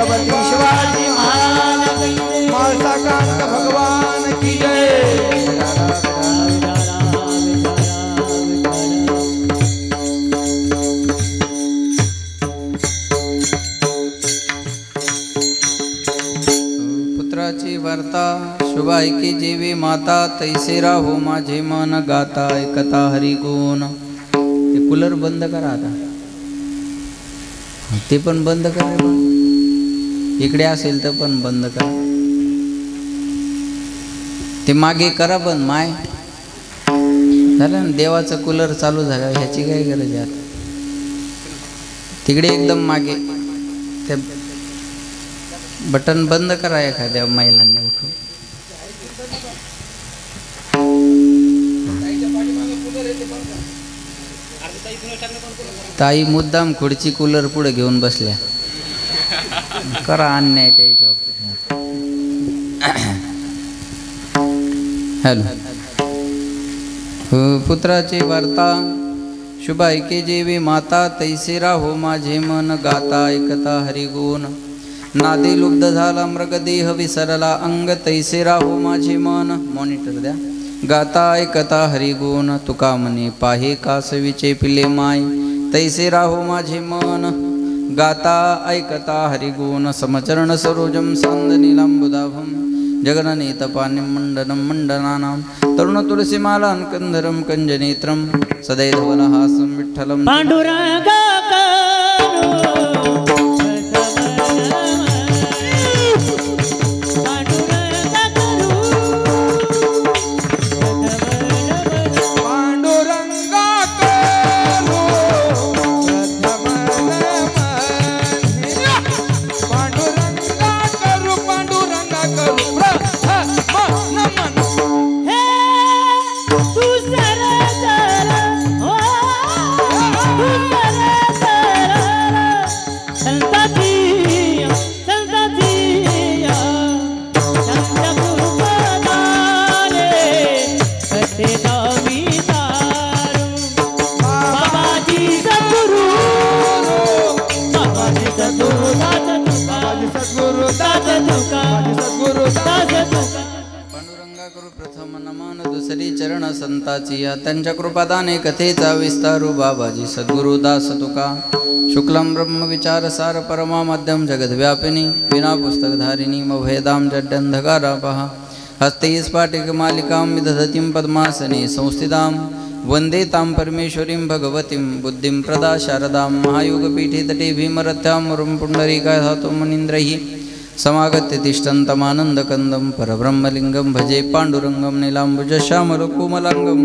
छत्रपती शिवाजी महाराज माळसाकांत भगवान की जय। पुत्राची वार्ता शुभ ऐकी जीवी माता तैसे राहो माझे मन गाता ऐकता हरी गुण। ते कूलर बंद करा आता, ते पण बंद करा, इकडे असेल तर पण बंद करा, ते मागे करा बंद। माय झालं ना, देवाचं कूलर चालू झालं, ह्याची काय गरज आहे आता। तिकडे एकदम मागे ते बटन बंद करा एखाद्या महिलांनी उठून। ताई मुद्दाम खुर्ची कूलर पुढे घेऊन बसल्या, करा अन्याय त्याच्यावर। हॅलो, पुत्राची वार्ता शुभ ऐके जेवी माता तैसे राहो माझे मन गाता ऐकता हरिगुण। नादे लुब्ध झाला मृगदेह विसरला अंग तैसे राहो माझे मन। मॉनिटर द्या। गाता ऐकता हरिगुण तुका म्हणे पाहे कासवीचे पिले माय तैसे राहो माझे मन। गाता ऐकता हरिगुण समचरण सरोजम सांदनीलांबुदाभम जगननीतपानिं मंडनं मंडनानां तरुण तुलसीमालां कंधरं कंजनेत्रं सदैधवलहासं विठ्ठलं पांडुरंगा संताची त्यांच्या कृपादाने कथेचा विस्तारू बाबाजी सद्गुरु दास तुका। शुक्लम ब्रह्म विचार सार परमा मध्यम जगद्व्यापिनी विना पुस्तकधारिणी मभेदाम जड्यंधकारापहा हस्ते स्फाटिक मालिकां विदधतीं पद्मासने संस्थितां वंदे तां परमेश्वरीं भगवतीं बुद्धिं प्रदा शारदां महायोगपीठे तटे भीमरथ्यां मुरुं पुण्डरीकाधातु मुनीन्द्रैः समागत्य तिष्ठन्तमानन्दकन्दं परब्रह्मलिङ्गं भजे पाण्डुरङ्गं नीलाम्बुजश्यामलकोमलाङ्गं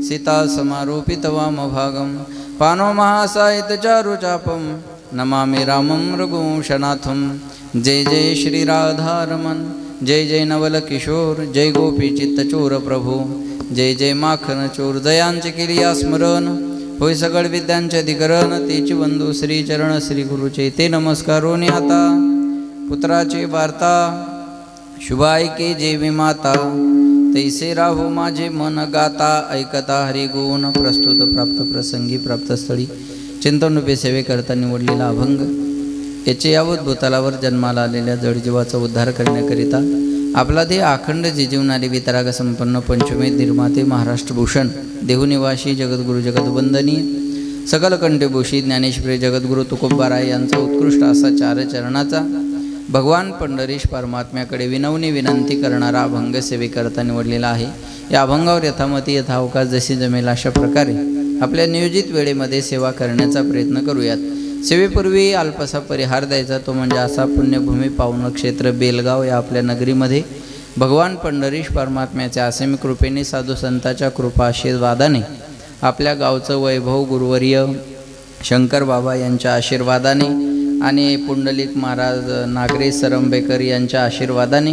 सीता समारोपितवामभागं पानो महासायितचारुचापं नमामि रामं रघुवंशनाथं। जय जय श्री राधारमण जय जय नवल किशोर जय गोपी चित्तचोर प्रभू जय जय माखन चोर जयांचे केलिया स्मरण होय सगळ विद्यांचे अधिकरण तेची बंधू श्री चरण श्री गुरुचे ते नमस्कारोनी आता। पुत्राची वार्ता शुभ ऐके जेवी माता तैसे राहो माझे मन गाता ऐकता हरिगुण। प्रस्तुत प्राप्त प्रसंगी प्राप्तस्थळी चिंतनरूपी सेवेकरता निवडलेला अभंग याचे यावत भूतलावर जन्माला आलेल्या जडजीवाचा उद्धार करण्याकरिता आपला देह अखंड जिजीवणारे वितराग संपन्न पंचमेध निर्माते महाराष्ट्रभूषण देहुनिवासी जगद्गुरु जगद्वंदनीय सकल कंठभूषी ज्ञानेश्वरी जगद्गुरु तुकोबाराय यांचा उत्कृष्ट असा चार चरणाचा भगवान पंढरीश परमात्म्याकडे विनवणी विनंती करणारा अभंग सेवेकरता निवडलेला आहे। या अभंगावर यथामती यथावकाश जशी जमेल अशा प्रकारे आपल्या नियोजित वेळेमध्ये सेवा करण्याचा प्रयत्न करूयात। सेवेपूर्वी अल्पसा परिहार द्यायचा, तो म्हणजे असा पुण्यभूमी पावन क्षेत्र बेलगाव या आपल्या नगरीमध्ये भगवान पंढरीश परमात्म्याच्या असीम कृपेने साधू संतांच्या कृपा आशीर्वादाने आपल्या गावचं वैभव गुरुवर्य शंकर बाबा यांच्या आशीर्वादाने आणि पुंडलिक महाराज नागरे सरंबेकर यांच्या आशीर्वादाने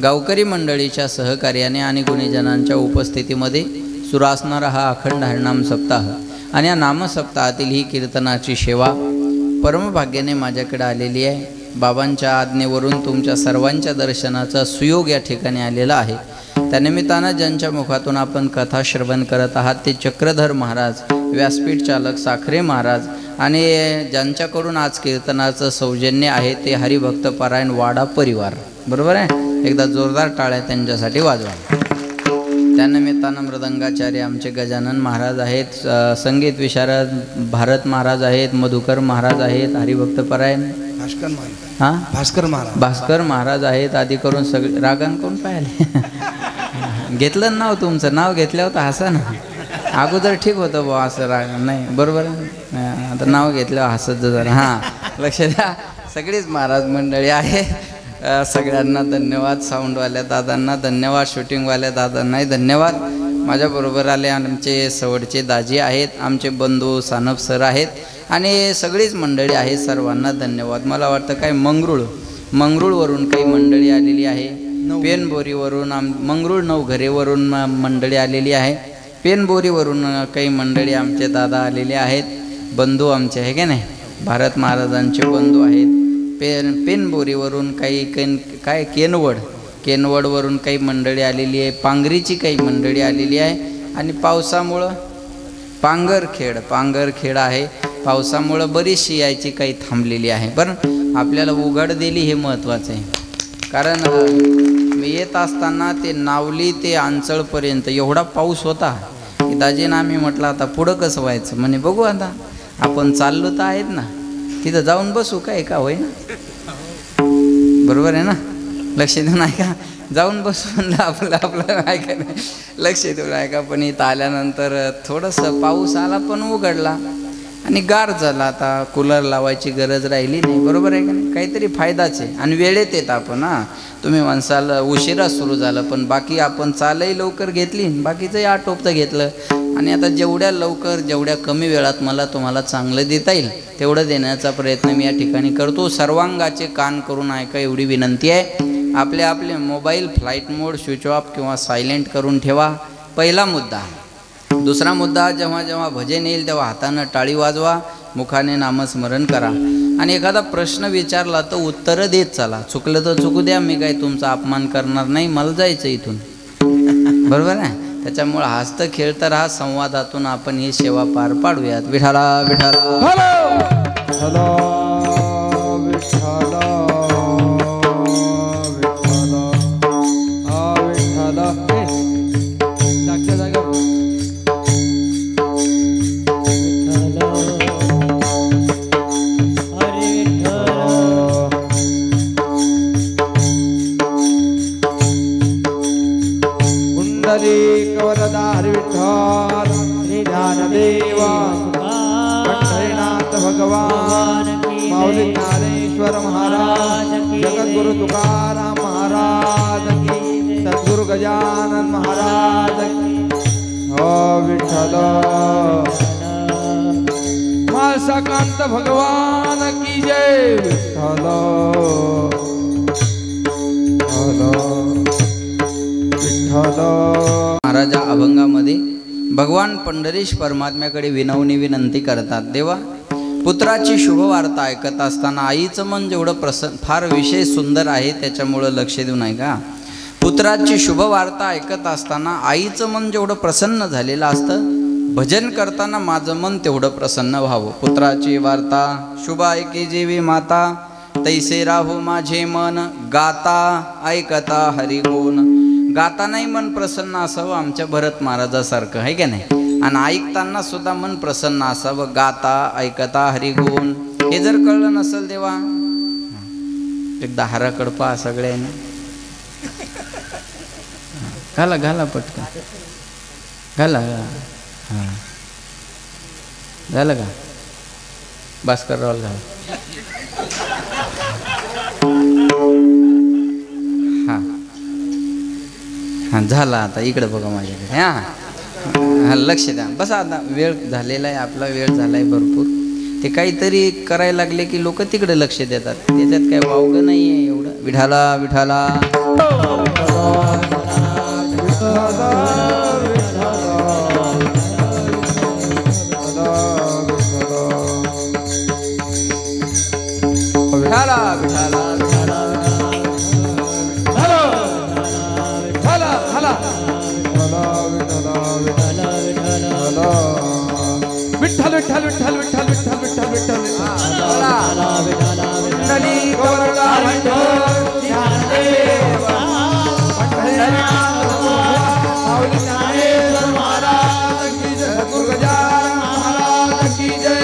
गावकरी मंडळीच्या सहकार्याने आणि गुणीजनांच्या उपस्थितीमध्ये सुरू असणारा हा अखंड हरिनाम सप्ताह आणि या नामसप्ताहातील ही कीर्तनाची सेवा परमभाग्याने माझ्याकडे आलेली आहे। बाबांच्या आज्ञेवरून तुमच्या सर्वांच्या दर्शनाचा सुयोग या ठिकाणी आलेला आहे। त्यानिमित्तानं ज्यांच्या मुखातून आपण कथा श्रवण करत आहात ते चक्रधर महाराज, व्यासपीठ चालक साखरे महाराज आणि ज्यांच्याकडून आज कीर्तनाचं सौजन्य आहे ते हरिभक्त पारायण वाडा परिवार, बरोबर आहे. एकदा जोरदार टाळ्या त्यांच्यासाठी वाजवा. त्यानिमित्तानं मृदंगाचार्य आमचे गजानन महाराज आहेत, संगीत विशारद भारत महाराज आहेत, मधुकर महाराज आहेत, हरिभक्त पारायण भास्कर महाराज आहेत. आधी करून सगळे रागान कोण पाहिले घेतलं नाव, तुमचं नाव घेतलं होतं हसा ना. अगोदर ठीक होतं बुवा असं राग नाही, बरोबर. आता नाव घेतलं हसत जरा. हां लक्ष द्या, सगळीच महाराज मंडळी आहे. सगळ्यांना धन्यवाद. साऊंडवाल्या दादांना धन्यवाद, शूटिंगवाल्या दादांनाही धन्यवाद. माझ्याबरोबर आले आमचे सवडचे दाजी आहेत, आमचे बंधू सानप सर आहेत आणि सगळीच मंडळी आहे. सर्वांना धन्यवाद. मला वाटतं काय मंगरूळवरून काही मंडळी आलेली आहे, पेनबोरीवरून मंगरूळ नवघरेवरून मंडळी आलेली आहे, पेनबोरीवरून काही मंडळी आमचे दादा आलेले आहेत, बंधू आमचे आहे की नाही, भारत महाराजांचे बंधू आहेत. पेनबोरीवरून काही काय केनवडवरून काही मंडळी आलेली आहे, पांगरीची काही मंडळी आलेली आहे. आणि पावसामुळं पांगरखेड आहे, पावसामुळं बरीचशी यायची काही थांबलेली आहे. बरं आपल्याला उघड दिली हे महत्त्वाचं आहे. कारण मी येत असताना ते नावली ते अंचळपर्यंत एवढा पाऊस होता की दाजीनं आम्ही म्हटलं आता पुढं कसं व्हायचं. म्हणे बघू आता, आपण चाललो तर आहेत ना, तिथं जाऊन बसू काय का होय ना, बरोबर आहे ना. लक्ष देऊन ऐका, जाऊन बसू म्हणलं आपलं ऐका नाही, लक्ष देऊन ऐका. पण इथं आल्यानंतर थोडंसं पाऊस आला पण उघडला आणि गार झाला. आता कूलर लावायची गरज राहिली नाही, बरोबर आहे का नाही. काहीतरी फायदाच आहे आणि वेळेत येत आपण. हां तुम्ही म्हणसाल उशिरा सुरू झालं, पण बाकी आपण चालही लवकर घेतली, बाकीचंही आटोपतं घेतलं. आणि आता जेवढ्या लवकर जेवढ्या कमी वेळात मला तुम्हाला चांगलं देता येईल तेवढं देण्याचा प्रयत्न मी या ठिकाणी करतो. सर्वांगाचे कान करून ऐका एवढी विनंती आहे. आपले मोबाईल फ्लाईट मोड, स्विच ऑफ किंवा सायलेंट करून ठेवा. पहिला मुद्दा. दुसरा मुद्दा, जेव्हा जेव्हा भजन येईल तेव्हा हातानं टाळी वाजवा, मुखाने नामस्मरण करा आणि एखादा प्रश्न विचारला तर उत्तरं देत चला. चुकलं तर चुकू द्या, मी काय तुमचा अपमान करणार नाही, मला जायचं इथून, बरोबर आहे. त्याच्यामुळे हसत खेळत राहा, संवादातून आपण ही सेवा पार पाडूयात. विठाला विठाला कवरदार विठ्ठल श्री ज्ञानदेवा पंढरीनाथ भगवान माऊली ज्ञानेश्वर महाराज, जगद्गुरु तुकाराम महाराज की, सद्गुरु गजानन महाराज की. हो विठ्ठल. माळसाकांत भगवान की जय. विठ्ठल महाराजा अभंगामध्ये भगवान पंढरीश परमात्म्याकडे विनंती करतात. देवा, पुत्राची शुभवार्ता ऐकत असताना आईचं मन जेवढं फार विषय सुंदर आहे त्याच्यामुळं लक्ष देऊ नये का. पुत्राची शुभवार्ता ऐकत असताना आईचं मन जेवढं प्रसन्न झालेलं असतं, भजन करताना माझं मन तेवढं प्रसन्न व्हावं. पुत्राची वार्ता शुभ ऐकी जीवी माता, तैसे राहू माझे मन गाता ऐकता हरिगुण. गातानाही मन प्रसन्न असावं आमच्या भरत महाराजासारखं, आहे का नाही. आणि ऐकताना सुद्धा मन प्रसन्न असावं, गाता ऐकता हरिगुण. हे जर कळलं नसेल तेव्हा एकदा हाराकड पहा सगळ्यांनी. घाला पटकन घाला. हां झालं का भास्करराव घाला. हां हां झाला. आता इकडं बघा माझ्याकडे. हां लक्ष द्या. बस आता वेळ झालेला आहे, आपला वेळ झाला आहे भरपूर. ते काहीतरी करायला लागले की लोक तिकडे लक्ष देतात, त्याच्यात काय वावगं नाही आहे एवढं. विठाला विठाला विठाला विठाला विठ्ठल विठ्ठल विठ्ठल विठ्ठल विठ्ठल विठ्ठल विठ्ठल विठ्ठल ज्ञानदेव पंढरीनाथ भगवान माऊली ज्ञानेश्वर महाराज की जय सद्गुरु गजानन महाराज की जय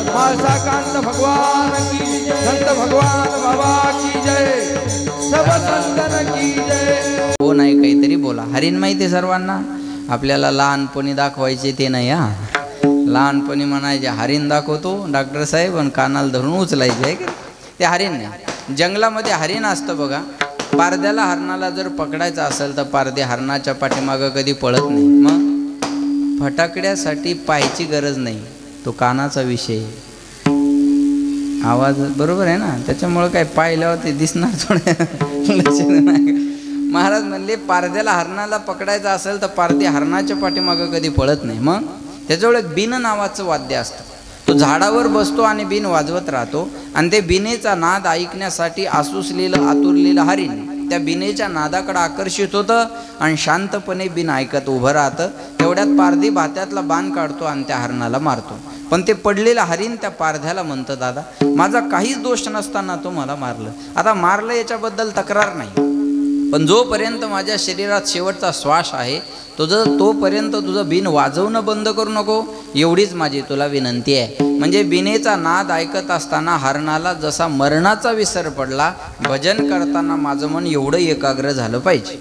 माळसाकांत भगवान की जय संत भगवान बाबा की जय सब संतन की जय हो नाही काहीतरी बोला हरीण माहिती सर्वांना आपल्याला लहानपणी दाखवायचे ते नाही हा लहानपणी म्हणायचे हरीण दाखवतो डॉक्टर साहेब आणि कानाला धरून उचलायचे आहे का ते हरीण नाही जंगलामध्ये हरीण असतं बघा पारद्याला हरणाला जर पकडायचं असेल तर पारदे हरणाच्या पाठीमागं कधी पळत नाही मग फटाकड्यासाठी पाहायची गरज नाही तो कानाचा विषय आवाज बरोबर आहे ना त्याच्यामुळं काय पाहिल्यावर ते दिसणार थोडं नाही महाराज म्हणले पारद्याला हरणाला पकडायचं असेल तर पारदे हरणाच्या पाठीमागं कधी पळत नाही मग त्याच्यामुळे एक बिन नावाचं वाद्य असतं तो झाडावर बसतो आणि बिन वाजवत राहतो आणि ते बिनेचा नाद ऐकण्यासाठी आसुसलेलं आतुरलेलं हरीण त्या बिनेच्या नादाकडे आकर्षित होतं आणि शांतपणे बिन ऐकत उभं राहतं तेवढ्यात पारधी भात्यातला बाण काढतो आणि त्या हरणाला मारतो पण ते पडलेलं हरीण त्या पारध्याला म्हणतं दादा माझा काहीच दोष नसताना तो मला मारलं आता मारलं याच्याबद्दल तक्रार नाही पण जोपर्यंत माझ्या शरीरात शेवटचा श्वास आहे तोपर्यंत तुझं बिन वाजवणं बंद करू नको एवढीच माझी तुला विनंती आहे म्हणजे बिनेचा नाद ऐकत असताना हरणाला जसा मरणाचा विसर पडला भजन करताना माझं मन एवढं एकाग्र झालं पाहिजे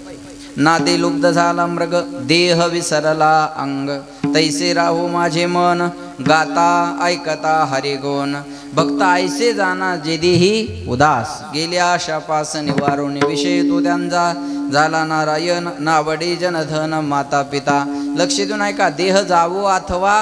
नादे लुब्ध झाला मृग देह विसरला अंग तैसे राहो माझे मन गाता ऐकता हरिगुण भक्त ऐसे जाना जेदेही उदास गेल्या आशापास निवारून विषय तो त्यांचा झाला नारायण नावडे जनधन माता पिता लक्ष देऊन ऐका देह जावो अथवा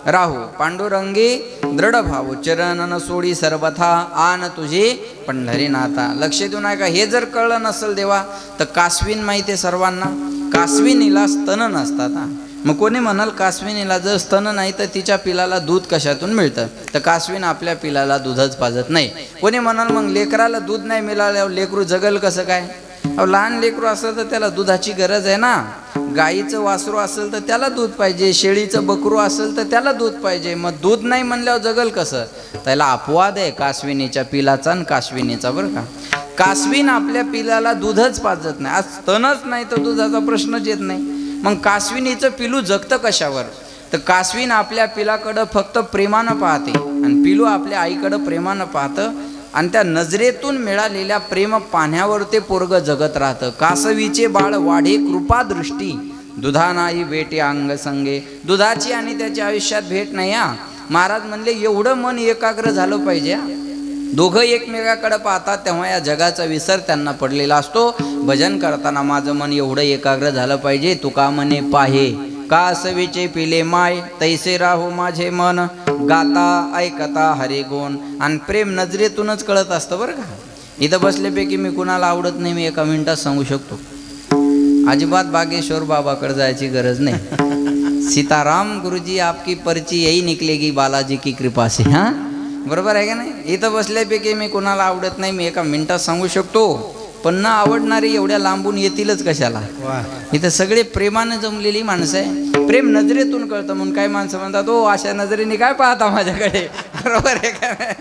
राहू पांडुरंगी दृढ भाऊ चरण न सोडी सर्वथा आन तुझे पंढरीनाथा लक्ष देऊन ऐका हे जर कळलं नसेल देवा तर कासवीन माहिती आहे सर्वांना कासविनीला स्तन नसतात हा मग कोणी म्हणाल कासविनीला जर स्तन नाही तर तिच्या पिलाला दूध कशातून मिळतं तर कासवीन आपल्या पिलाला दूधच पाजत नाही कोणी म्हणाल मग लेकराला दूध नाही मिळाल्यावर लेकरू जगल कसं काय अहो लहान लेकरू असेल तर त्याला दुधाची गरज आहे ना गाईचं वासरू असेल तर त्याला दूध पाहिजे शेळीचं बकरू असेल तर त्याला दूध पाहिजे मग दूध नाही म्हणल्यावर जगल कसं त्याला अपवाद आहे कासविनीच्या पिलाचा आणि कासविनीचा बरं का कासवीन आपल्या पिलाला दूधच पाजत नाही आज स्तनच नाही तर दुधाचा प्रश्नच येत नाही मग कासविनीचं पिलू जगतं कशावर तर कासवीन आपल्या पिलाकडं फक्त प्रेमानं पाहते आणि पिलू आपल्या आईकडं प्रेमानं पाहतं आणि त्या नजरेतून मिळालेल्या प्रेम पाण्यावर ते पोरग जगत राहतं कासवीचे बाळ वाढे कृपा दृष्टी दुधा नाही भेटे अंग संगे दुधाची आणि त्याच्या आयुष्यात भेट नाही हा महाराज म्हणले एवढं मन एकाग्र झालं पाहिजे दोघं एकमेकाकडे पाहतात तेव्हा या जगाचा विसर त्यांना पडलेला असतो भजन करताना माझं मन एवढं एकाग्र झालं पाहिजे तुका मने पाहे कासवीचे पिले माय तैसे राहो माझे मन गाता ऐकता हरे गुण आणि प्रेम नजरेतूनच कळत असतं बरं का इथं बसल्यापैकी मी कुणाला आवडत नाही मी एका मिनिटात सांगू शकतो अजिबात बागेश्वर बाबाकडे जायची गरज नाही सीताराम गुरुजी आपकी पर्ची यही निकलेगी बालाजी की कृपा से हाँ बरोबर आहे का नाही इथं बसल्यापैकी मी कुणाला आवडत नाही मी एका मिनिटात सांगू शकतो पण न आवडणारी एवढ्या लांबून येतीलच कशाला इथं सगळे प्रेमानं जमलेली माणसं आहे प्रेम नजरेतून कळतं म्हणून काही माणसं म्हणतात ओ अशा नजरेने काय पाहता माझ्याकडे बरोबर आहे का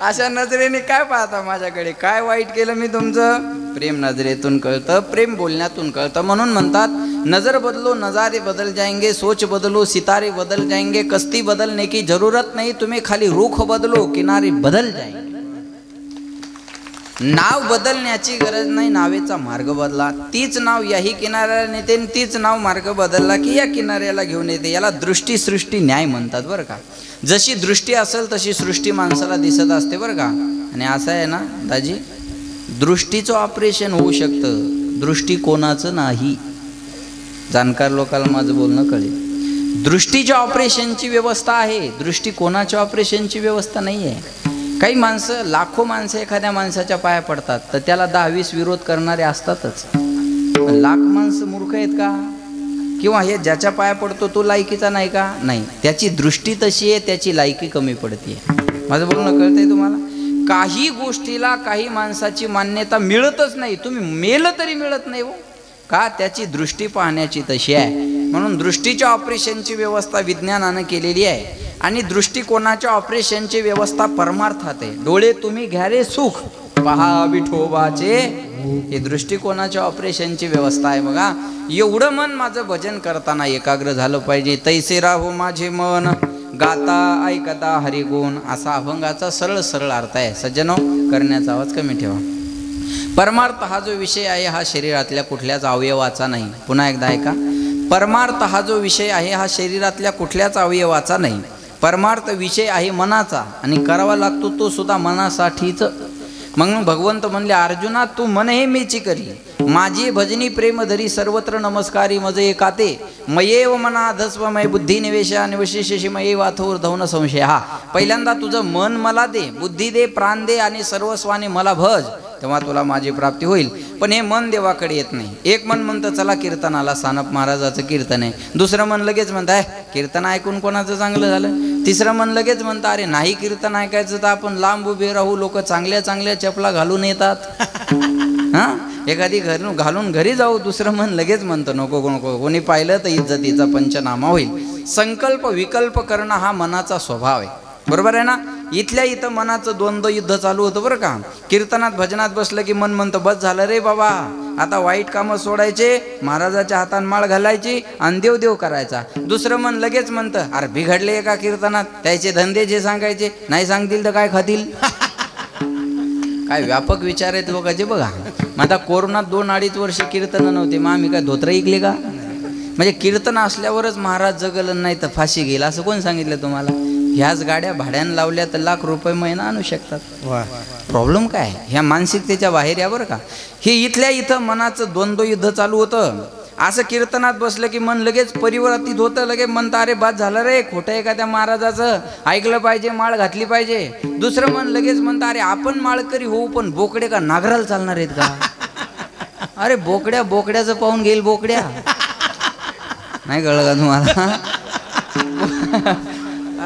अशा नजरेने काय पाहता माझ्याकडे काय वाईट केलं मी तुमचं प्रेम नजरेतून कळतं प्रेम बोलण्यातून कळतं म्हणून म्हणतात नजर बदलो नजारे बदल जाएंगे सोच बदलो सितारे बदल जाएंगे कश्ती बदलने की जरूरत नहीं तुम्हें खाली रुख बदलो किनारे बदल जाएंगे नाव बदलण्याची गरज नाही नावेचा मार्ग बदला तीच नाव याही किनाऱ्याला नेते तीच नाव मार्ग बदलला की या किनाऱ्याला घेऊन येते याला दृष्टी सृष्टी न्याय म्हणतात बरं का जशी दृष्टी असेल तशी सृष्टी माणसाला दिसत असते बरं का आणि असं आहे ना दाजी दृष्टीचं ऑपरेशन होऊ शकतं दृष्टिकोनाचं नाही जाणकार लोकांना माझं बोलणं कळेल दृष्टीच्या ऑपरेशनची व्यवस्था आहे दृष्टिकोनाच्या ऑपरेशनची व्यवस्था नाही आहे काही माणसं लाखो माणसं एखाद्या माणसाच्या पाया पडतात तर त्याला 10-20 विरोध करणारे असतातच लाख माणसं मूर्ख आहेत का किंवा हे ज्याच्या पाया पडतो तो लायकीचा नाही का नाही त्याची दृष्टी तशी आहे त्याची लायकी कमी पडते माझं बोलणं कळतंय तुम्हाला काही गोष्टीला काही माणसाची मान्यता मिळतच नाही तुम्ही मेलं तरी मिळत नाही हो का त्याची दृष्टी पाहण्याची तशी आहे म्हणून दृष्टीच्या ऑपरेशनची व्यवस्था विज्ञानानं केलेली आहे आणि दृष्टिकोनाच्या ऑपरेशनची व्यवस्था परमार्थात आहे. डोळे तुम्ही घ्या रे सुख पहा विठोबाचे, हे दृष्टिकोनाच्या ऑपरेशनची व्यवस्था आहे. बघा एवढं मन माझं भजन करताना एकाग्र झालं पाहिजे. तैसे राहो माझे मन गाता ऐकता हरिगुण, असा अभंगाचा सरळ सरळ अर्थ आहे. सज्जनो, करण्याचा आवाज कमी ठेवा. परमार्थ हा जो विषय आहे हा शरीरातल्या कुठल्याच अवयवाचा नाही. पुन्हा एकदा ऐका, परमार्थ हा जो विषय आहे हा शरीरातल्या कुठल्याच अवयवाचा नाही. परमार्थ विषय आहे मनाचा आणि करावा लागतो तो सुद्धा मनासाठीच. मग भगवंत म्हणले, अर्जुना तू मन हे मीची करी, माझी भजनी प्रेम धरी सर्वत्र नमस्कारी मज एकाते, मयेव मना धस्व मय बुद्धी निवेशा निवशेषी मये वाथोर धवन संशय. हा पहिल्यांदा तुझं मन मला दे, बुद्धी दे, प्राण दे आणि सर्वस्वाने मला भज, तेव्हा तुला माझी प्राप्ती होईल. पण हे मन देवाकडे येत नाही. एक मन म्हणतं चला कीर्तनाला, सानप महाराजाचं कीर्तन आहे. दुसरं मन लगेच म्हणतं आहे कीर्तन ऐकून कोणाचं चांगलं झालं. तिसरं मन लगेच म्हणतं अरे नाही कीर्तन ऐकायचं तर आपण लांब उभे राहू, लोक चांगल्या चांगल्या चपला घालून येतात, हां एखादी घालून घरी जाऊ. दुसरं मन लगेच म्हणतं नको नको, कोणी पाहिलं तर इज्जतीचा पंचनामा होईल. संकल्प विकल्प करणं हा मनाचा स्वभाव आहे. बरोबर आहे ना. इथल्या इथं मनाचं द्वंद्व युद्ध चालू होतं बरं का. कीर्तनात भजनात बसलं की मन म्हणतं बस झालं रे बाबा, आता वाईट कामं सोडायचे, महाराजाच्या हातात माळ घालायची आणि देव करायचा. दुसरं मन लगेच म्हणतं अरे बिघडले का कीर्तनात, त्याचे धंदे जे सांगायचे नाही सांगतील तर काय खातील. काय व्यापक विचार आहेत लोकांचे बघा. मग आता कोरोनात 2-2.5 वर्ष कीर्तन नव्हते, मग आम्ही काय धोत्र ऐकले का. म्हणजे कीर्तन असल्यावरच महाराज जगलं नाही तर फाशी घेईल असं कोण सांगितलं तुम्हाला. ह्याच गाड्या भाड्यानं लावल्या तर लाख रुपये महिना आणू शकतात. प्रॉब्लेम काय, ह्या मानसिकतेच्या बाहेर या बरं का. हे इथल्या इथं मनाचं द्वंद्व युद्ध चालू होतं. असं कीर्तनात बसलं की मन लगेच परिवर्तित होतं, लगेच म्हणतं अरे बाद झालं रे, खोटं आहे का त्या महाराजाचं, ऐकलं पाहिजे, माळ घातली पाहिजे. दुसरं मन लगेच म्हणतं अरे आपण माळकरी होऊ पण बोकडे का नागराला चालणार आहेत का. अरे बोकड्याचं पाहून घेईल बोकड्या, नाही कळलं का तुम्हाला.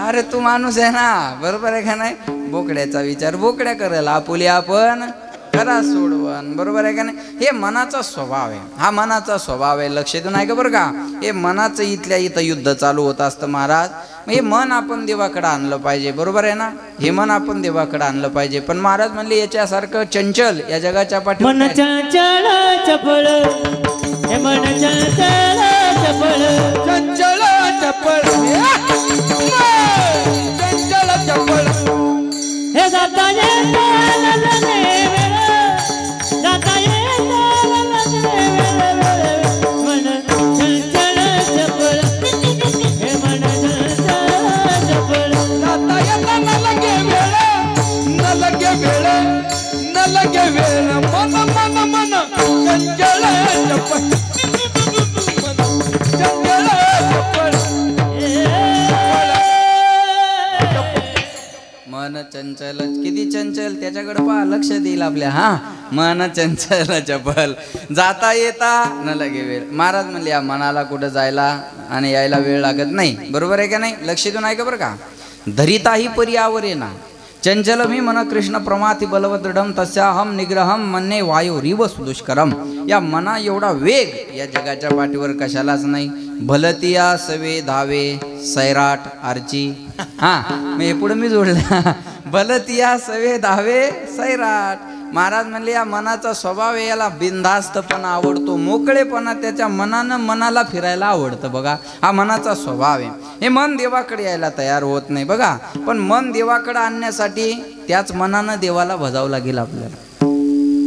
अरे तू माणूस आहे ना, बरोबर आहे का नाही. बोकड्याचा विचार बोकड्या करायला, आपुली आपण करा सोडवण, बरोबर आहे का नाही. हे मनाचा स्वभाव आहे, हा मनाचा स्वभाव आहे. लक्ष देऊन आहे का बरं का. हे मनाचं इथल्या इथं युद्ध चालू होत असतं महाराज. मग हे मन आपण देवाकडे आणलं पाहिजे, बरोबर आहे ना. हे मन आपण देवाकडे आणलं पाहिजे. पण महाराज म्हणले याच्यासारखं चंचल या जगाच्या पाठी मन चंचल चपळ, हे मन चंचल चपळ, चंचल चपळ, चंचल चपळ, हे जाता येता ललने वेळ, जाता येता ललने वेळ, मन चंचल चपळ, हे मन चंचल चपळ, जाता येता न लगे वेळ, न लगे वेळ, न लगे वेळ, मन मन मन चंचल चपळ, चंचल चपळ. मन चंचल, किती चंचल त्याच्याकडे पहा, लक्ष देईल आपल्या. हा मन चंचल चपल, जाता येता न लगे वेळ. महाराज म्हणले या मनाला कुठं जायला आणि यायला वेळ लागत नाही, बरोबर आहे का नाही. लक्ष देऊन ऐका बरं का. धरिताही पर्यावरे ना चंचलमी मन कृष्ण प्रमाति बलवदृढम तस्याहम निग्रहम मन्ने वायू रिव सुदुष्करम. या मना एवढा वेग या जगाच्या पाठीवर कशालाच नाही. भलतिया सवे धावे सैराट आरची. हा मग हे पुढे मी जोडलं. भलतिया सवे धावे सैराट. महाराज म्हणले या मनाचा स्वभाव आहे, याला बिनधास्तपणा आवडतो, मोकळेपणा त्याच्या मनाला फिरायला आवडतं. बघा हा मनाचा स्वभाव आहे. हे मन देवाकडे यायला तयार होत नाही बघा. पण मन देवाकडे आणण्यासाठी त्याच मनानं देवाला भजावं लागेल. आपल्याला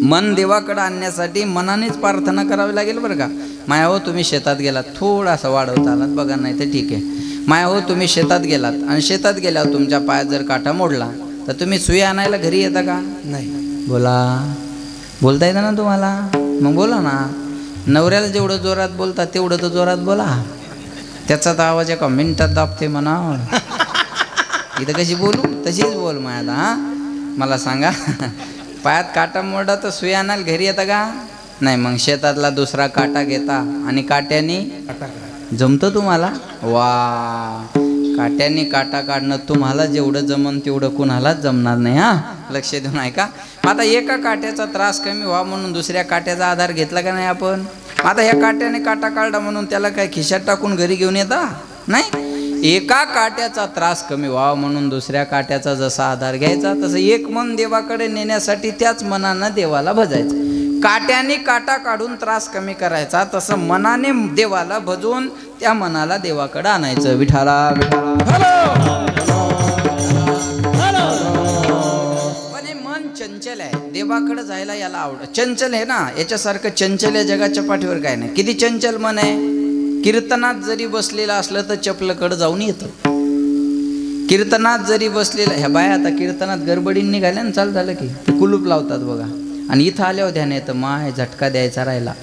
मन देवाकडे आणण्यासाठी मनानेच प्रार्थना करावी लागेल बरं का. माया हो तुम्ही शेतात गेलात, थोडासा वाढवता आलात बघा, नाही तर ठीक आहे. माया हो तुम्ही शेतात गेलात आणि शेतात गेल्यावर तुमच्या पायात जर काटा मोडला तर तुम्ही सुई आणायला घरी येता का. नाही. बोलता येतं ना तुम्हाला, मग बोला ना. नवऱ्याला जेवढं जोरात बोलता तेवढं तर जोरात बोला. त्याचा तर आवाज एका मिनिटात दाबते म्हणा. इथं कशी बोलू तशीच बोल माझ्या. हा मला सांगा, पायात काटा मोडा तर सुई आणायला घरी येतं का नाही. मग शेतातला दुसरा काटा घेता आणि काट्याने जमतं तुम्हाला. वा, काट्याने काटा काढणं तुम्हाला जेवढं जमन तेवढं कुणालाच जमणार नाही. हा लक्ष देऊन ऐका. आता एका काट्याचा त्रास कमी व्हा म्हणून दुसऱ्या काट्याचा आधार घेतला का नाही आपण. आता ह्या काट्याने काटा काढला म्हणून त्याला काय खिशात टाकून घरी घेऊन येता नाही. एका काट्याचा त्रास कमी व्हावा म्हणून दुसऱ्या काट्याचा जसा आधार घ्यायचा, तसं एक मन देवाकडे नेण्यासाठी त्याच मनानं देवाला भजायचं. काट्याने काटा काढून त्रास कमी करायचा, तसं मनाने देवाला भजवून त्या मनाला देवाकडे आणायचं. विठाला पण हे मन चंचल आहे, देवाकडे जायला याला आवडत. चंचल आहे ना, याच्यासारखं चंचल या जगाच्या पाठीवर काय नाही. किती चंचल मन आहे. कीर्तनात जरी बसलेलं असलं तर चपलकडं जाऊन येतं. कीर्तनात जरी बसलेलं, ह्या बाया आता कीर्तनात गडबडीने निघाल्या ना, चालू झालं की कुलूप लावतात बघा, आणि इथं आल्यावर ध्यान येतं माय झटका द्यायचा राहिला,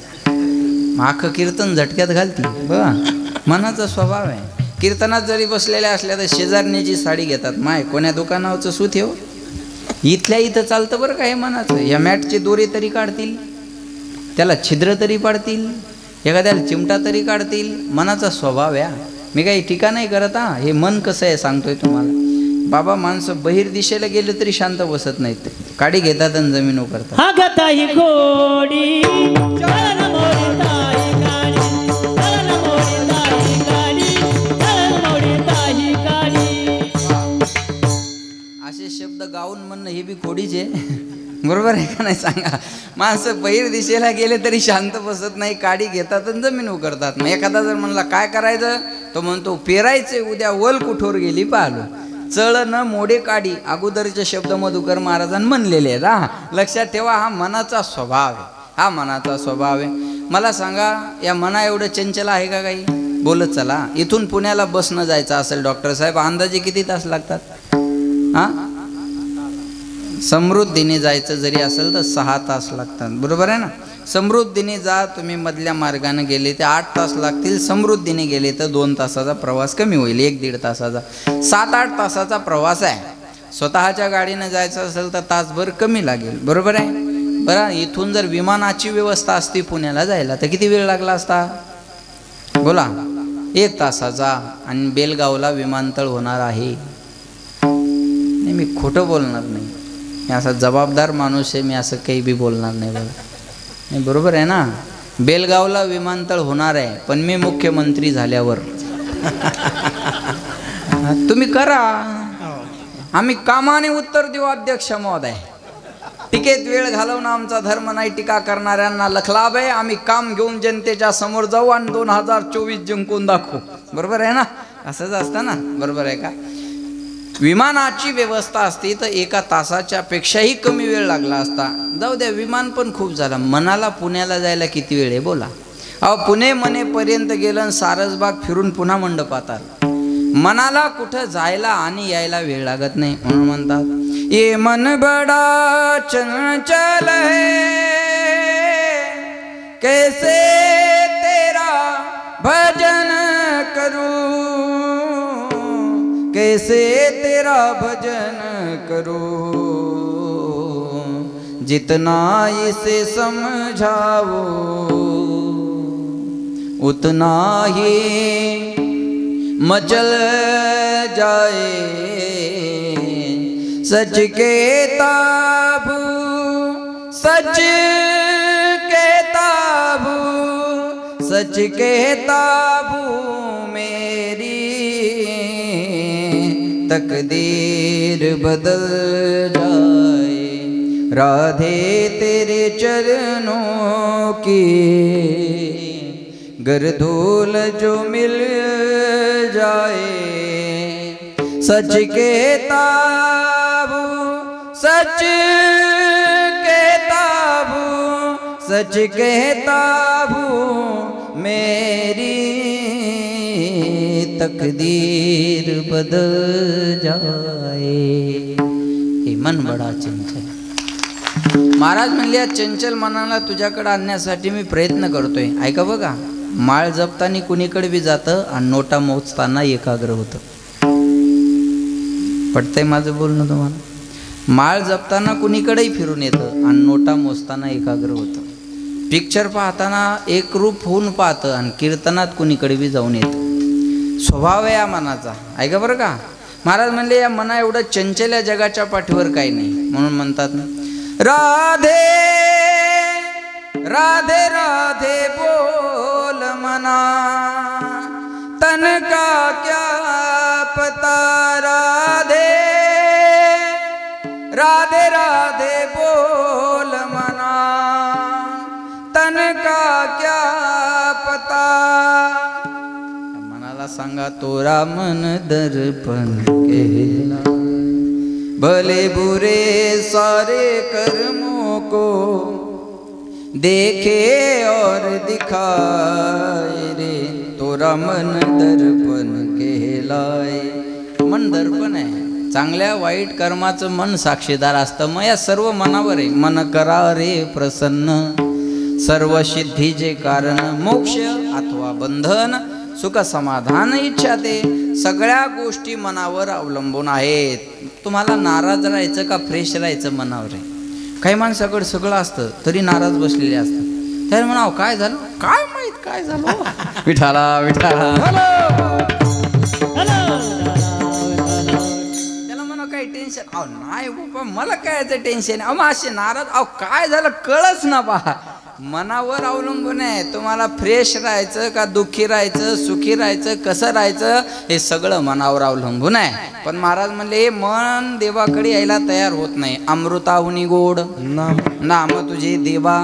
अख्खं कीर्तन झटक्यात घालती बघा. मनाचा स्वभाव आहे. कीर्तनात जरी बसलेल्या असल्या तर शेजारणीची साडी घेतात, माय कोण्या दुकानावरचं सूत येऊ, इथल्या इथं चालतं बरं का हे मनाचं. या मॅटचे दोरे तरी काढतील, त्याला छिद्र तरी पाडतील, एखाद्याला चिमटा तरी काढतील. मनाचा स्वभाव आहे. मी काही टीका नाही करत हा, हे मन कसं आहे सांगतोय तुम्हाला. बाबा माणसं बहिर दिशेला गेले तरी शांत बसत नाहीत, काडी घेतात आणि जमीन उकरतात. असे शब्द गाऊन म्हणणं हे बी खोडीच आहे. बरोबर आहे का नाही सांगा. माणसं बहिर दिशेला गेले तरी शांत बसत नाही, काडी घेतात आणि जमीन उकरतात. मग एखादा जर म्हणला काय करायचं, तो म्हणतो पेरायचे उद्या वल कुठोर गेली पाहलो, चळ न मोडे काडी. अगोदरचे शब्द मधुकर महाराजांनी म्हणलेले आहेत. हा लक्षात ठेवा, हा मनाचा स्वभाव आहे. हा मनाचा स्वभाव आहे. मला सांगा, या मना एवढं चंचल आहे का काही. बोलत चला, इथून पुण्याला बसनं जायचं असेल डॉक्टर साहेब, अंदाजे किती तास लागतात. हा समृद्धीने जायचं जरी असेल तर 6 तास लागतात. बरोबर आहे ना. समृद्धीने जा तुम्ही, मधल्या मार्गाने गेले ते 8 तास लागतील. समृद्धीने गेले तर 2 तासाचा प्रवास कमी होईल, 1-1.5 तासाचा. 7-8 तासाचा प्रवास आहे. स्वतःच्या गाडीनं जायचं असेल तर तासभर कमी लागेल. बरोबर आहे. बरं, इथून जर विमानाची व्यवस्था असती पुण्याला जायला तर किती वेळ लागला असता बोला. 1 तासाचा. आणि बेलगावला विमानतळ होणार आहे. नाही, मी खोटं बोलणार नाही, मी असा जबाबदार माणूस आहे, मी असं काही बी बोलणार नाही बघा. नाही बरोबर आहे ना. बेलगावला विमानतळ होणार आहे, पण मी मुख्यमंत्री झाल्यावर. तुम्ही करा, आम्ही कामाने उत्तर देऊ अध्यक्ष महोदय. टीकेत वेळ घालवणं आमचा धर्म नाही, टीका करणाऱ्यांना लखलाभ आहे. आम्ही काम घेऊन जनतेच्या समोर जाऊ आणि 2024 जिंकून दाखवू. बरोबर आहे ना. असंच असतं ना. बरोबर आहे का. विमानाची व्यवस्था असती तर 1 तासाच्या पेक्षाही कमी वेळ लागला असता. जाऊ द्या, विमान पण खूप झाला. मनाला पुण्याला जायला किती वेळ आहे बोला. अहो पुणे मनेपर्यंत गेलं आणि सारसबाग फिरून पुन्हा मंडपात आलं. मनाला कुठं जायला आणि यायला वेळ लागत नाही. म्हणून म्हणतात ये मन बडा चंचल है, कैसे तेरा भजन करूं, कैसे तेरा भजन करूं, जितना इसे समझाओ उतना ही मचल जाए. सच कहता हूँ, सच कहता हूँ, सच कहता हूँ, मेरी तकदीर बदल जाए. राधे तेरे चरणों की गर्दूल जो मिल जाए. सच कहता हूँ, सच कहता हूँ, सच कहता हूँ, मेरी तकदीर बदल जाए. हे मन बडा चंचल. महाराज म्हणले चंचल मनाला तुझ्याकडे आणण्यासाठी मी प्रयत्न करतोय. ऐका बघा, माळ जपताना कुणीकडे बी जातं आणि नोटा मोजताना एकाग्र होतं. पटतंय माझं बोलणं तुम्हाला. माळ जपताना कुणीकडेही फिरून येतं आणि नोटा मोजताना एकाग्र होतं. पिक्चर पाहताना एक रूप होऊन पाहतं आणि कीर्तनात कुणीकडे बी जाऊन येतं. स्वभाव आहे या मनाचा. ऐका बरं का. महाराज म्हणले या मना एवढं चंचल या जगाच्या पाठीवर काही नाही. म्हणून म्हणतात ना, राधे राधे राधे बोल मना, तन का क्या सांगा तोरा मन दर्पण केला भले बुरे सारे कर्मों को देखे और दिखाए रे तोरा मन दर्पण केलाय मन दर्पण आहे चांगल्या वाईट कर्माचं मन साक्षीदार असतं मग या सर्व मनावर आहे मन करा रे प्रसन्न सर्व सिद्धीचे कारण मोक्ष अथवा बंधन सुख समाधान इच्छा ते सगळ्या गोष्टी मनावर अवलंबून आहेत तुम्हाला नाराज राहायचं का फ्रेश राहायचं मनावर आहे काही माणसाकडे सगळं असतं तरी नाराज बसलेले असतात त्याला म्हणावं काय झालं काय माहित काय झालं विठाला विठाला त्याला म्हणा काही टेन्शन अहो नाही बाबा मला काय टेन्शन अहो असे नाराज अहो काय झालं कळच ना पहा मनावर अवलंबून आहे तुम्हाला फ्रेश राहायचं का दुःखी राहायचं सुखी राहायचं कसं राहायचं हे सगळं मनावर अवलंबून आहे पण महाराज म्हणले मन देवाकडे यायला तयार होत नाही अमृताहुनी गोड नाम तुझे देवा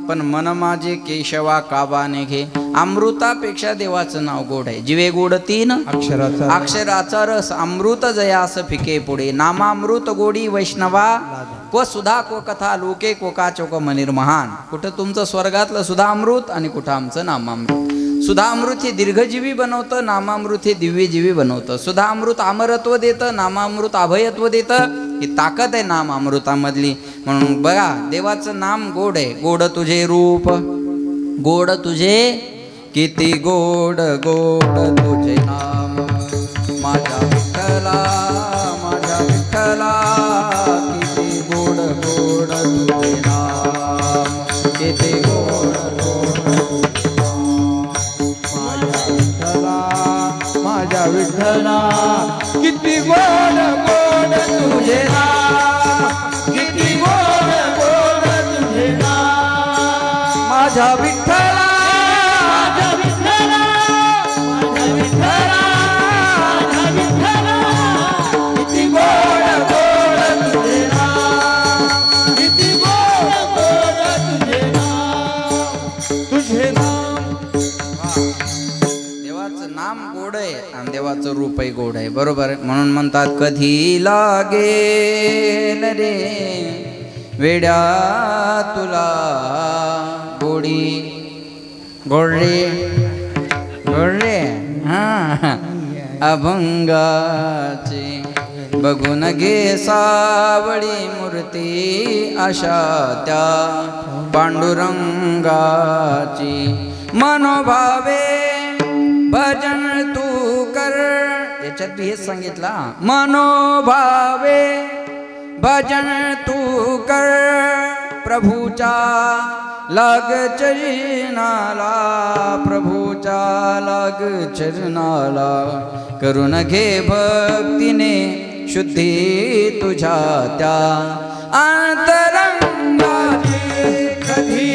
पण मन माझे केशवा काबाने घे अमृतापेक्षा देवाचं नाव गोड आहे जीवे गोड तीन अक्षराचा रस अमृत जयास फिके पुढे नामामृत गोडी वैष्णवा को सुधा को कथा लोके को काचोक मनीर महान कुठं तुमचं स्वर्गातलं सुधा अमृत आणि कुठं आमचं नामामृत सुधा अमृत हे दीर्घजीवी बनवतं नामामृत हे दिव्यजीवी बनवतं सुधा अमृत अमरत्व देतं नामामृत अभयत्व देतं ही ताकद आहे नाम अमृतामधली म्हणून बघा देवाचं नाम गोड आहे गोड तुझे रूप गोड तुझे किती गोड गोड तुझे नाम माझ्या विठ्ठला किती गोड गोड तुझे नाम किती गोड गोड माझ्या विठ्ठला किती गोड गोड तुझे नाम किती गोड गोड तुझे नाम माझ्या विठ्ठला माझ्या विठ्ठला माझ्या विठ्ठला माझ्या विठ्ठला किती गोड गोड तुझे नाम किती गोड गोड तुझे नाम देवाचं नाम गोड आहे आणि देवाचं रूपही गोड आहे बरोबर आहे म्हणून म्हणतात कधी लागेल रे वेड्या तुला गोडी गोडरे गोडरे हा अभंगाचे बघून घे सावळी मूर्ती अशा त्या पांडुरंगाची मनोभावे भजन तू कर याच्यात बी हेच सांगितला मनोभावे भजन तू कर प्रभूच्या लाग चरणाला प्रभूच्या लाग चरणाला करून घे भक्तीने शुद्धी तुझ्या त्या अंतरंगाची कधी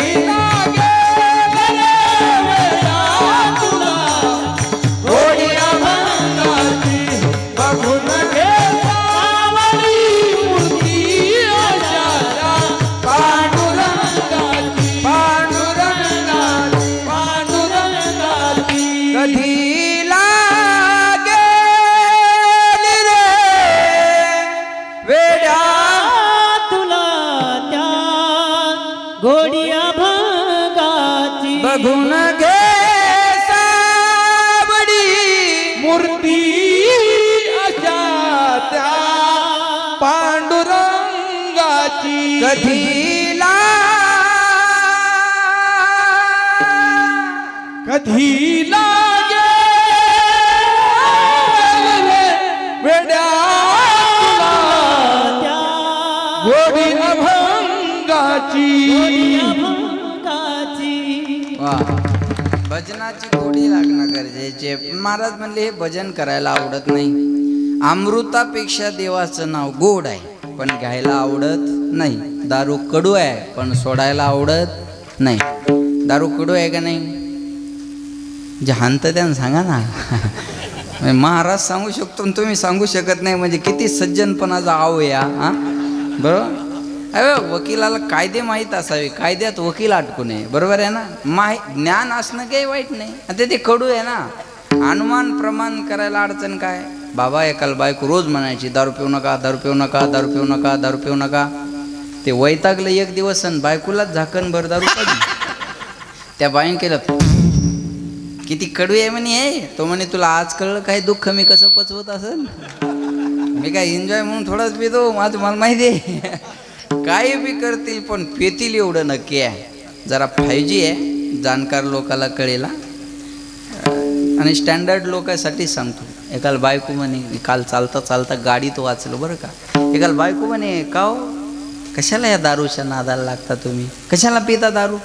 बघून घे सावळी मूर्ती अशा त्या पांडुरंगाची कधी लागे वेड्या गोडी अभंगाची भजनाची गोडी लागणं गरजेचे महाराज म्हणले हे भजन करायला आवडत नाही अमृतापेक्षा देवाचं नाव गोड आहे पण घ्यायला आवडत नाही दारू कडू आहे पण सोडायला आवडत नाही दारू कडू आहे का नाही जे हानत त्यानं सांगा ना महाराज सांगू शकतो तुम्ही सांगू शकत नाही म्हणजे किती सज्जनपणाचा आव या हा बरोबर अरे वकिलाला कायदे माहीत असावे कायद्यात वकील अटकू नये बरोबर आहे ना ज्ञान असणं काही वाईट नाही आता ते कडू आहे ना अनुमान प्रमाण करायला अडचण काय? बाबा एकाला बायको रोज म्हणायची दारू पिऊ नका, दारू पिऊ नका, दारू पिऊ नका, दारू पिऊ नका. ते वैतागलं एक दिवस आणि बायकोलाच झाकणभर दारू काढली. त्या बाईन केलं किती कडू आहे म्हणे हे. तो म्हणे तुला आज कळलं काय दुःख मी कसं पचवत असेल. मी काय एन्जॉय म्हणून थोडाच पितो, माझं मला माहिती आहे. काही बी करतील पण पेतील एवढं नक्की आहे. जरा 5G आहे, जाणकार लोकाला कळेला. आणि स्टँडर्ड लोकांसाठी सांगतो. एकाला बायको म्हणे, काल चालता चालता गाडीत वाचलो बरं का. एकाला बायको म्हणे का हो कशाला या दारूच्या नादाला लागता तुम्ही, कशाला पिता दारू.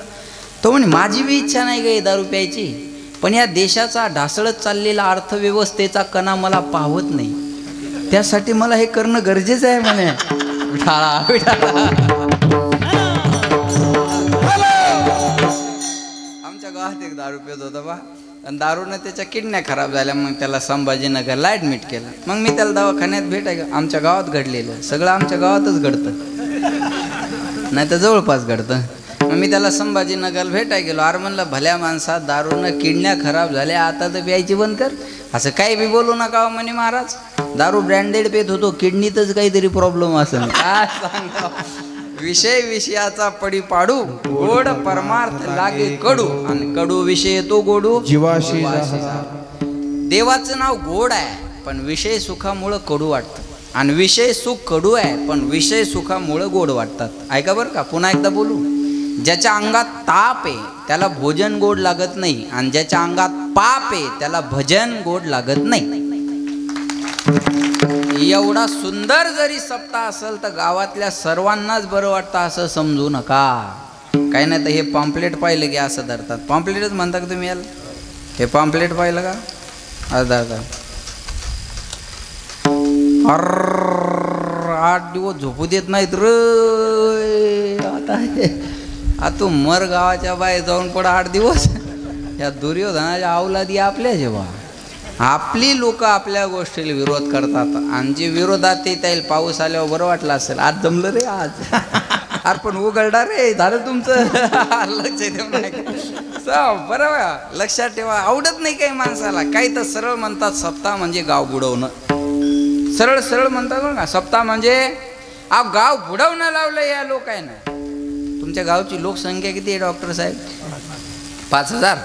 तो म्हणे माझी बी इच्छा नाही ग दारू प्यायची, पण या देशाचा ढासळत चाललेला अर्थव्यवस्थेचा कणा मला पाहत नाही, त्यासाठी मला हे करणं गरजेचं आहे म्हणे. विठाळा विठाळा. आमच्या गावात एक दारू पित होता बा, आणि दारूनं त्याच्या किडन्या खराब झाल्या. मग त्याला संभाजीनगरला ॲडमिट केलं. मग मी त्याला दवाखान्यात भेटाय, आमच्या गावात घडलेलं सगळं आमच्या गावातच घडतं, नाही तर जवळपास घडतं. मग मी त्याला संभाजीनगरला भेटाय गेलो. अरे म्हणलं भल्या माणसात दारूनं किडन्या खराब झाल्या, आता तर प्यायची बंद कर. असं काही बी बोलू नका म्हणे महाराज. दारू ब्रँडेड पेत होतो, किडनीतच काहीतरी प्रॉब्लेम असेल. काय सांगा, विषय विषयाचा पडी पाडू, गोड परमार्थ लागे कडू, आणि कडू विषय येतो गोडू जीवाशी. देवाचं नाव गोड आहे पण विषय सुखामुळं कडू वाटतं, आणि विषय सुख कडू आहे पण विषय सुखामुळं गोड वाटतात. ऐका बरं का, पुन्हा एकदा बोलू. ज्याच्या अंगात ताप आहे त्याला भोजन गोड लागत नाही, आणि ज्याच्या अंगात पाप आहे त्याला भजन गोड लागत नाही. एवढा सुंदर जरी सप्ताह असेल तर गावातल्या सर्वांनाच बरं वाटतं असं समजू नका. काही नाही तर हे पॉम्पलेट पाहिलं की असं धरतात. पॉम्पलेटच म्हणता का तुम्ही याला? हे पॉम्पलेट पाहिलं का? अर्धा 8 दिवस झोपू देत नाहीत रे. आता तू मर गावाच्या बाहेर जाऊन पडा 8 दिवस. या दुर्योधनाच्या अवलादी आपल्या जेव्हा आपली लोक आपल्या गोष्टीला विरोध करतात, आणि जे विरोधात येईल पाऊस आल्यावर बरं वाटलं असेल. आज जमलं रे आज. अरे पण उघडणार रे, झालं तुमचं. लक्ष ठेवा बरं, लक्षात ठेवा. आवडत नाही काही माणसाला. काही तर सरळ म्हणतात सप्ताह म्हणजे गाव बुडवणं. सरळ सरळ म्हणतात बरं का, सप्ताह म्हणजे गाव बुडवणं लावलं या लोकांना. तुमच्या गावची लोकसंख्या किती आहे डॉक्टर साहेब? 5000.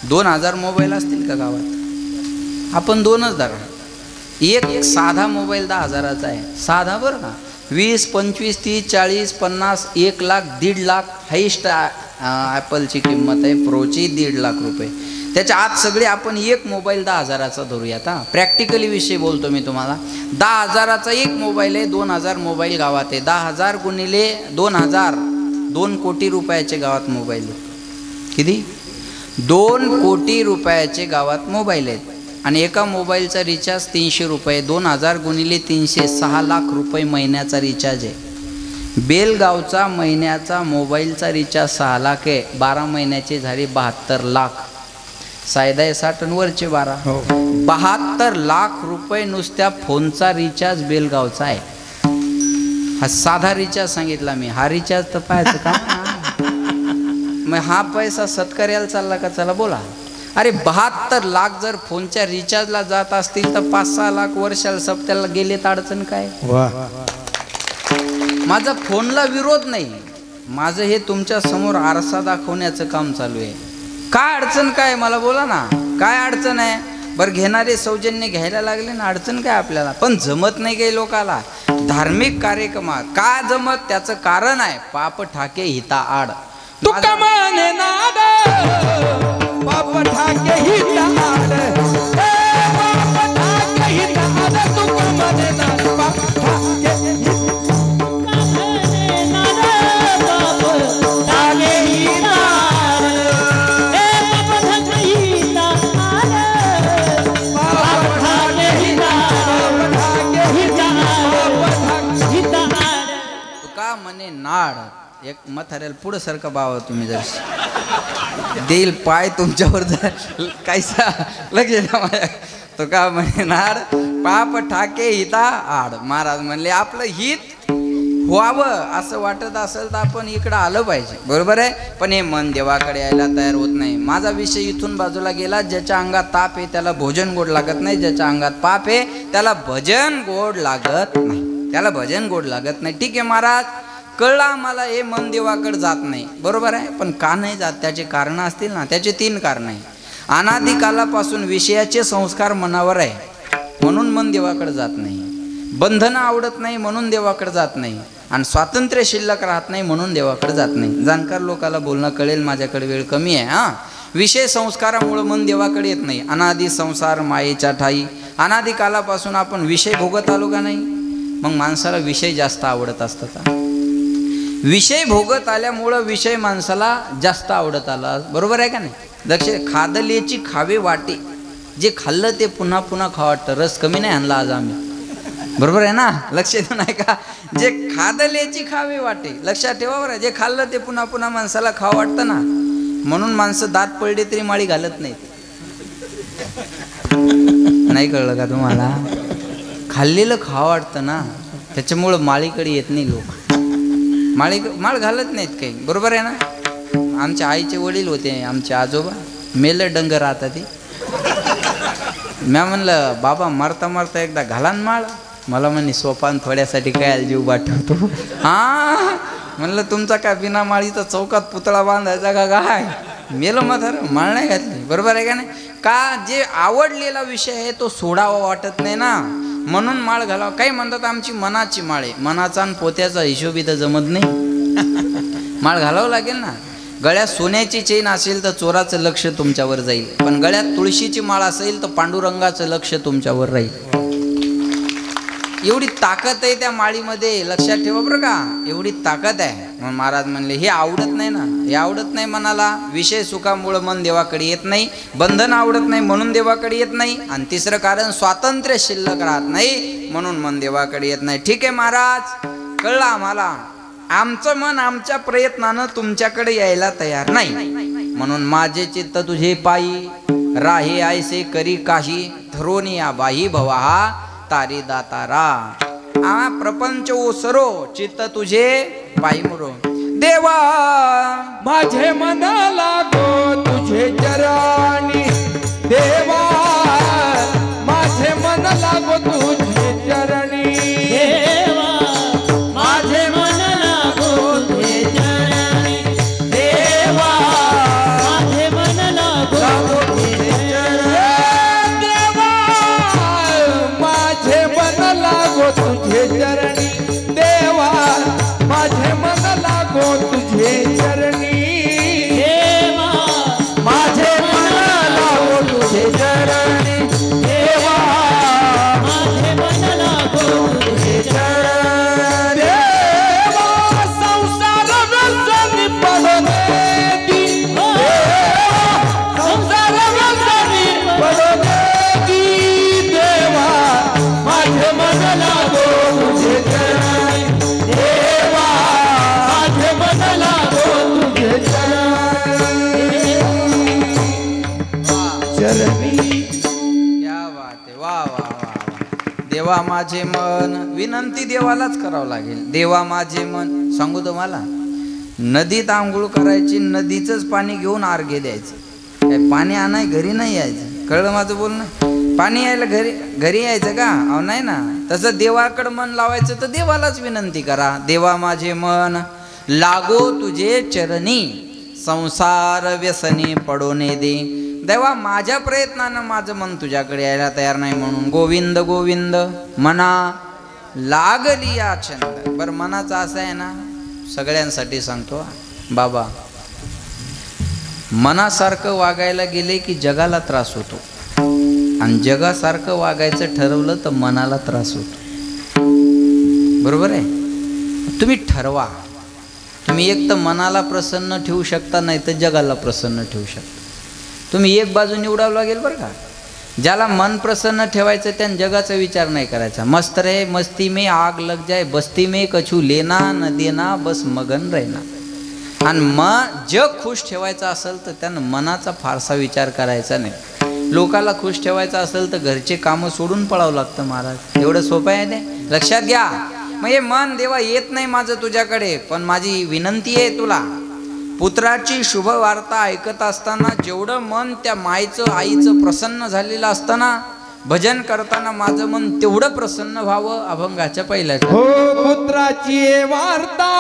2000 मोबाईल असतील का गावात? आपण 2च धरा. एक साधा मोबाईल 10,000चा आहे, साधा बरं का. 20, 25, 30, 40, 50, 1 लाख, 1.5 लाख हाईस्ट ॲपलची किंमत आहे. प्रोची 1.5 लाख रुपये. त्याच्या आत सगळे आपण एक मोबाईल 10,000चा धरूयात. प्रॅक्टिकली विषय बोलतो मी तुम्हाला. 10,000चा एक मोबाईल आहे, 2000 मोबाईल गावात आहे. 10,000 गुणिले 2000, 2 कोटी रुपयाचे गावात मोबाईल आहे. किती? 2 कोटी रुपयाचे गावात मोबाईल आहेत, आणि एका मोबाईलचा रिचार्ज 300 रुपये. 2000 गुणिले 300, 6 लाख रुपये महिन्याचा रिचार्ज आहे. बेलगावचा महिन्याचा मोबाईलचा रिचार्ज 6 लाख आहे. 12 महिन्याचे झाले 72 लाख. सायदा आहे 60 आणि वरचे 12. 72 लाख रुपये नुसत्या फोनचा रिचार्ज बेलगावचा आहे. हा साधा रिचार्ज सांगितला मी. हा रिचार्ज तर पाहायचं का? मग हा पैसा सत्कार्याला चालला का? चला बोला. अरे 72 लाख जर फोनच्या रिचार्जला जात असतील तर 5-6 लाख वर्षाला सप्त्याला गेले तर अडचण काय? माझा फोनला विरोध नाही, माझं हे तुमच्या समोर आरसा दाखवण्याचं काम चालू आहे. काय अडचण काय मला बोला ना, काय अडचण आहे? बरं घेणारे सौजन्य घ्यायला लागले ना, अडचण काय आपल्याला? पण जमत नाही काही लोकाला धार्मिक कार्यक्रमात. का जमत? त्याचं कारण आहे पाप ठाके हिता आड. तुका माने नाद पाप ठाके हिता आड. पाप ठाके हिता आड. तुका माने नाद पाप ठाके नाड. एक म्हाताऱ्याला पुढं सारखं बावा तुम्ही जर देईल पाय तुमच्यावर जर कायसा लगे तो का म्हणे नाड पाप ठाके हिता आड. महाराज म्हणले आपलं हित व्हावं असं वाटत असेल तर आपण इकडं आलं पाहिजे, बरोबर आहे. पण हे मन देवाकडे यायला तयार होत नाही. माझा विषय इथून बाजूला गेला. ज्याच्या अंगात ताप आहे त्याला भोजन गोड लागत नाही, ज्याच्या अंगात पाप आहे त्याला भजन गोड लागत नाही, त्याला भजन गोड लागत नाही. ठीक आहे महाराज, कळलं आम्हाला हे मन देवाकडे जात नाही, बरोबर आहे. पण का नाही जात त्याचे कारण असतील ना. त्याचे 3 कारण आहे. अनादिकालापासून विषयाचे संस्कार मनावर आहे म्हणून मन देवाकडे जात नाही. बंधनं आवडत नाही म्हणून देवाकडे जात नाही. आणि स्वातंत्र्य शिल्लक राहत नाही म्हणून देवाकडे जात नाही. जाणकार लोकाला बोलणं कळेल, माझ्याकडे वेळ कमी आहे. हां, विषय संस्कारामुळं मन देवाकडे येत नाही. अनादि संसार मायेच्या ठाई, अनादिकालापासून आपण विषय भोगत आलो का नाही. मग माणसाला विषय जास्त आवडत असतात. विषय भोगत आल्यामुळं विषय माणसाला जास्त आवडत आला, बरोबर आहे का नाही. लक्ष, खादलेची खावे वाटे, जे खाल्लं ते पुन्हा पुन्हा खावं वाटतं. रस कमी नाही आणला आज आम्ही, बरोबर आहे ना. लक्ष देऊ नाही का. जे खादलेची खावे वाटे, लक्षात ठेवा बरं. जे खाल्लं ते पुन्हा पुन्हा माणसाला खावं वाटतं ना. म्हणून माणसं दात पडले तरी माळी घालत नाहीत. नाही कळलं का तुम्हाला. खाल्लेलं खावं वाटतं ना, त्याच्यामुळं माळीकडे येत नाही लोक. माळ घालत नाहीत काही, बरोबर आहे ना. आमच्या आईचे वडील होते, आमचे आजोबा, मेलं डंगर राहता ते. म्या म्हणलं बाबा मरता मरता एकदा घाला ना माळ. मला म्हणे सोपान थोड्यासाठी काय जीव पाठवतो. हा म्हणलं तुमचा काय बिना माळीचा चौकात पुतळा बांधायचा का काय. मेलं म्हातार, माळ नाही घातली, बरोबर आहे का नाही. का जे आवडलेला विषय आहे तो सोडावा वाटत नाही ना, म्हणून माळ घालावं. काही म्हणतात आमची मनाची माळ आहे. मनाचा आणि पोत्याचा हिशोब इथं जमत नाही. माळ घालावं लागेल ना. गळ्यात सोन्याची चेन असेल तर चोराचं लक्ष तुमच्यावर जाईल, पण गळ्यात तुळशीची माळ असेल तर पांडुरंगाचं लक्ष तुमच्यावर राहील. एवढी ताकद आहे त्या माळीमध्ये, लक्षात ठेवा बरं का. एवढी ताकद आहे. म्हणून महाराज म्हणले हे आवडत नाही ना, हे आवडत नाही मनाला. विषय सुखामुळं मन देवाकडे येत नाही. बंधन आवडत नाही म्हणून देवाकडे येत नाही. आणि 3रं कारण स्वातंत्र्य शिल्लक राहत नाही म्हणून मन देवाकडे येत नाही. ठीक आहे महाराज, कळलं आम्हाला. आमचं मन आमच्या प्रयत्नानं तुमच्याकडे यायला तयार नाही. म्हणून माझे चित्त तुझे पायी राहे ऐसे करी काही, धरोनी या बाही भवा तारी दातारा. प्रपंच ओसरो चित्त तुझे पायी मुरो. देवा माझे मन लागो तुझे चरणी, देवा माझे मन लागो तुझे चरणी. देवा माझे मन लागो तुझे चरणी, देवा माझे मन लागो तुझे चरणी. देवा माझे मन लागो तुझे चरणी, देवा माझे मन लागो तुझे चरणी. देवा माझे मन लागो तुझे चरणी, देवा माझे मन लागो तुझे चरणी. देवा संसार व्यसनी पडोनेगी, देवा संसार व्यसनी पडोनेगी. देवा माझे मन लागो तुझे चरणी, देवा माझे मन लागो तुझे चरणी. क्या बात आहे. वा वा वा वा. देवा माझे मन, विनंती देवालाच करावं लागेल. देवा माझे मन. सांगू तुम्हाला, नदीत आंघोळ करायची, नदीचंच पाणी घेऊन अर्घ्य द्यायचं. काय पाणी आणाय घरी नाही यायचं. कळलं माझं बोलणं. पाणी यायला घरी यायचं का. अहो नाही ना. तसं देवाकडं मन लावायचं तर देवालाच विनंती करा. देवा माझे मन लागो तुझे चरणी, संसार व्यसनी पडोने दे. देवा माझ्या प्रयत्नानं माझं मन तुझ्याकडे यायला तयार नाही म्हणून गोविंद गोविंद मना लागली या छंद. बरं मनाचं असं आहे ना, सगळ्यांसाठी सांगतो बाबा, मनासारखं वागायला गेले की जगाला त्रास होतो, आणि जगासारखं वागायचं ठरवलं तर मनाला त्रास होतो. बरोबर आहे. तुम्ही ठरवा. तुम्ही एक तर मनाला प्रसन्न ठेवू शकता, नाही तर जगाला प्रसन्न ठेवू शकता. तुम्ही एक बाजू निवडावं लागेल बरं का. ज्याला मन प्रसन्न ठेवायचं त्यानं जगाचा विचार नाही करायचा. मस्त रे मस्ती में आग लग जाए, बस्ती में कछू लेना न देना, बस मगन रहना. आणि जग खुश ठेवायचं असेल तर त्यानं मनाचा फारसा विचार करायचा नाही. लोकाला खुश ठेवायचं असेल तर घरचे कामं सोडून पळावं लागतं महाराज. एवढं सोपं आहे ते, लक्षात घ्या. मग हे मन देवा येत नाही माझं तुझ्याकडे, पण माझी विनंती आहे तुला, पुत्राची शुभ वार्ता ऐकत असताना जेवढं मन त्या मायचं आईचं प्रसन्न झालेलं असताना भजन करताना माझं मन तेवढं प्रसन्न व्हावं अभंगाच्या पहिल्याच्या. हो पुत्राची वार्ता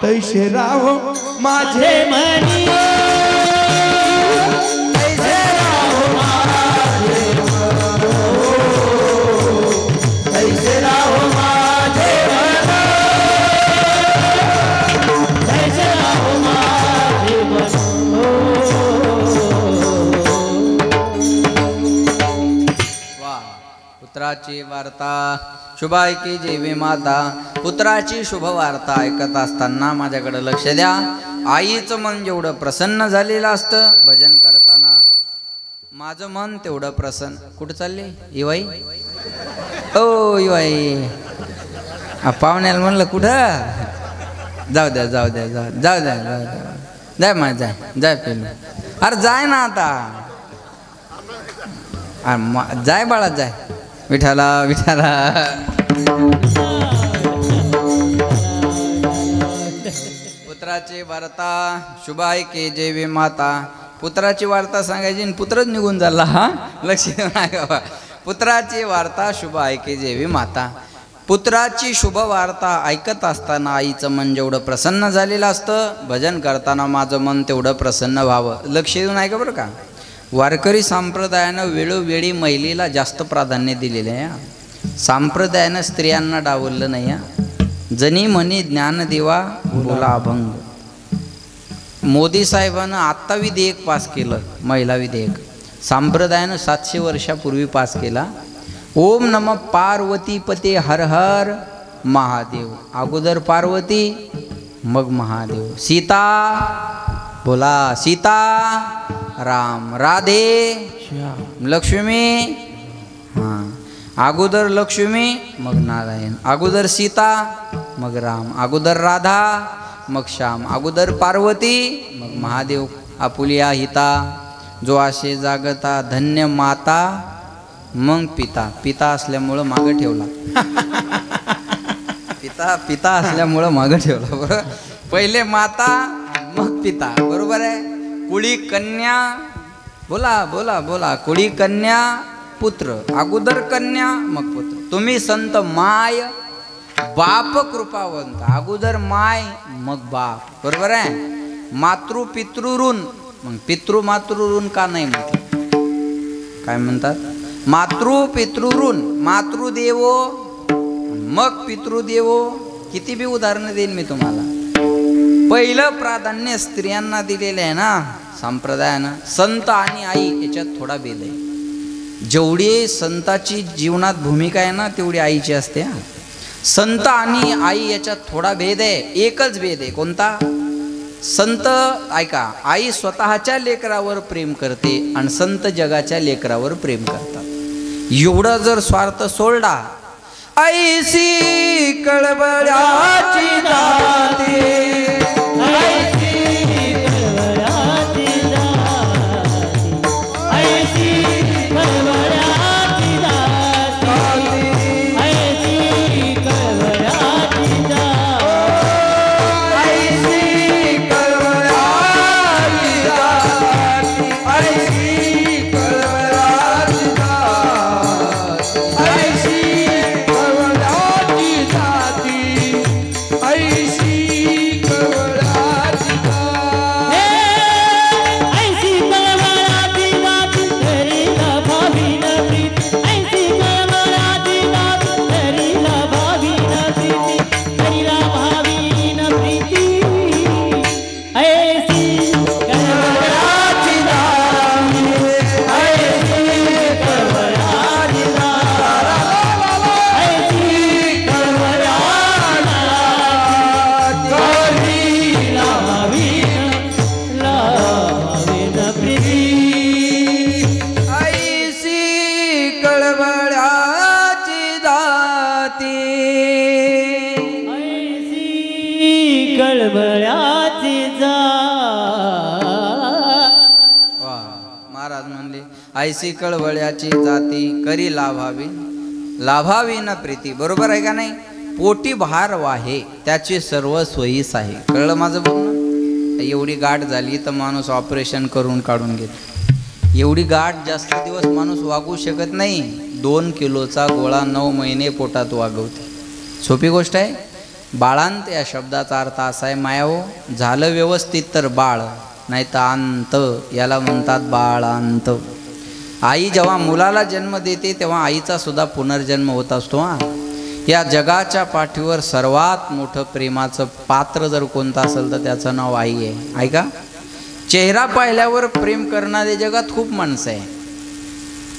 तैसे राहो माझे मनी तैसे राहो माझे तैसे राहो माझे तैसे राहो माझे वा. पुत्राची वार्ता शुभ ऐकी जेवी माता. पुत्राची शुभ वार्ता ऐकत असताना माझ्याकडे लक्ष द्या. आईचं मन जेवढं प्रसन्न झालेलं असतं भजन करताना माझं मन तेवढं प्रसन्न. कुठं चालले इवाई? ओ इवाई पाहुण्याला म्हणलं कुठं? जाऊ द्या जाऊ द्या जाऊ जाऊ द्या जाऊ द्या जाय मा जाय जाय पेलू. अरे जाय ना आता. अरे जाय बाळा जाय. विठाला विठाला. पुत्राची वार्ता शुभ ऐके जेवी माता. पुत्राची वार्ता सांगायची आणि पुत्रच निघून झाला. हा लक्ष नाही. पुत्राची वार्ता शुभ ऐके जेवी माता. पुत्राची शुभ वार्ता ऐकत असताना आईचं मन जेवढं प्रसन्न झालेलं असतं भजन करताना माझं मन तेवढं प्रसन्न व्हावं. लक्ष देऊन ऐका बरं का. वारकरी संप्रदायानं वेळोवेळी महिलेला जास्त प्राधान्य दिलेलं आहे. संप्रदायानं स्त्रियांना डावललं नाही. जनी म्हणी ज्ञानदेवा बोला अभंग. मोदी साहेबानं आत्ता विधेयक पास केलं, महिला विधेयक. संप्रदायानं 700 वर्षापूर्वी पास केला. ओम नम पार्वती पते हर हर महादेव. अगोदर पार्वती मग महादेव. सीता बोला सीता राम. राधे लक्ष्मी. हां अगोदर लक्ष्मी मग नारायण. अगोदर सीता मग राम. अगोदर राधा मग श्याम. अगोदर पार्वती मग महादेव. आपुलिया हिता जो आशे जागता धन्य माता. मग पिता. पिता असल्यामुळं मागं ठेवला. पिता असल्यामुळं मागं ठेवला. बरोबर. पहिले माता मग पिता. बरोबर आहे. कुळी कन्या बोला बोला बोला. कुळी कन्या पुत्र. अगोदर कन्या मग पुत्र. तुम्ही संत माय बाप कृपावंत. अगोदर माय मग बाप. बरोबर आहे. मातृ पितृऋण मग पितृ मातृऋण का नाही म्हणतात? काय म्हणतात? मातृ पितृऋण. मातृदेवो मग पितृदेवो. किती बी उदाहरणं देईन मी तुम्हाला. पहिलं प्राधान्य स्त्रियांना दिलेलं आहे ना संप्रदायानं. संत आणि आई याच्यात थोडा भेद आहे. जेवढी संताची जीवनात भूमिका आहे ना तेवढी आईची असते. संत आणि आई याच्यात थोडा भेद आहे. एकच भेद आहे. कोणता? संत ऐका आई स्वतःच्या लेकरावर प्रेम करते आणि संत जगाच्या लेकरावर प्रेम करतात. एवढा जर स्वार्थ सोडला. ऐसी कळबळाची जाते ऐसी कळवळ्याची जाती करी लाभावी न प्रीती. बरोबर आहे का नाही? पोटी भार वाहे त्याचे सर्व सोयीस आहे. कळलं माझं बोलणं? एवढी गाठ झाली तर माणूस ऑपरेशन करून काढून घेतो. एवढी गाठ जास्त दिवस माणूस वागू शकत नाही. 2 किलोचा गोळा 9 महिने पोटात वागवते. सोपी गोष्ट आहे. बाळांत या शब्दाचा अर्थ असा आहे मायाहो, झालं व्यवस्थित तर बाळ, नाही तर अंत, याला म्हणतात बाळांत. आई जेव्हा मुलाला जन्म देते तेव्हा आईचा सुद्धा पुनर्जन्म होत असतो. या जगाच्या पाठीवर सर्वात मोठं प्रेमाचं पात्र जर कोणतं असेल तर त्याचं नाव आई आहे. ऐका, चेहरा पाहिल्यावर प्रेम करणारे जगात खूप माणसं आहे.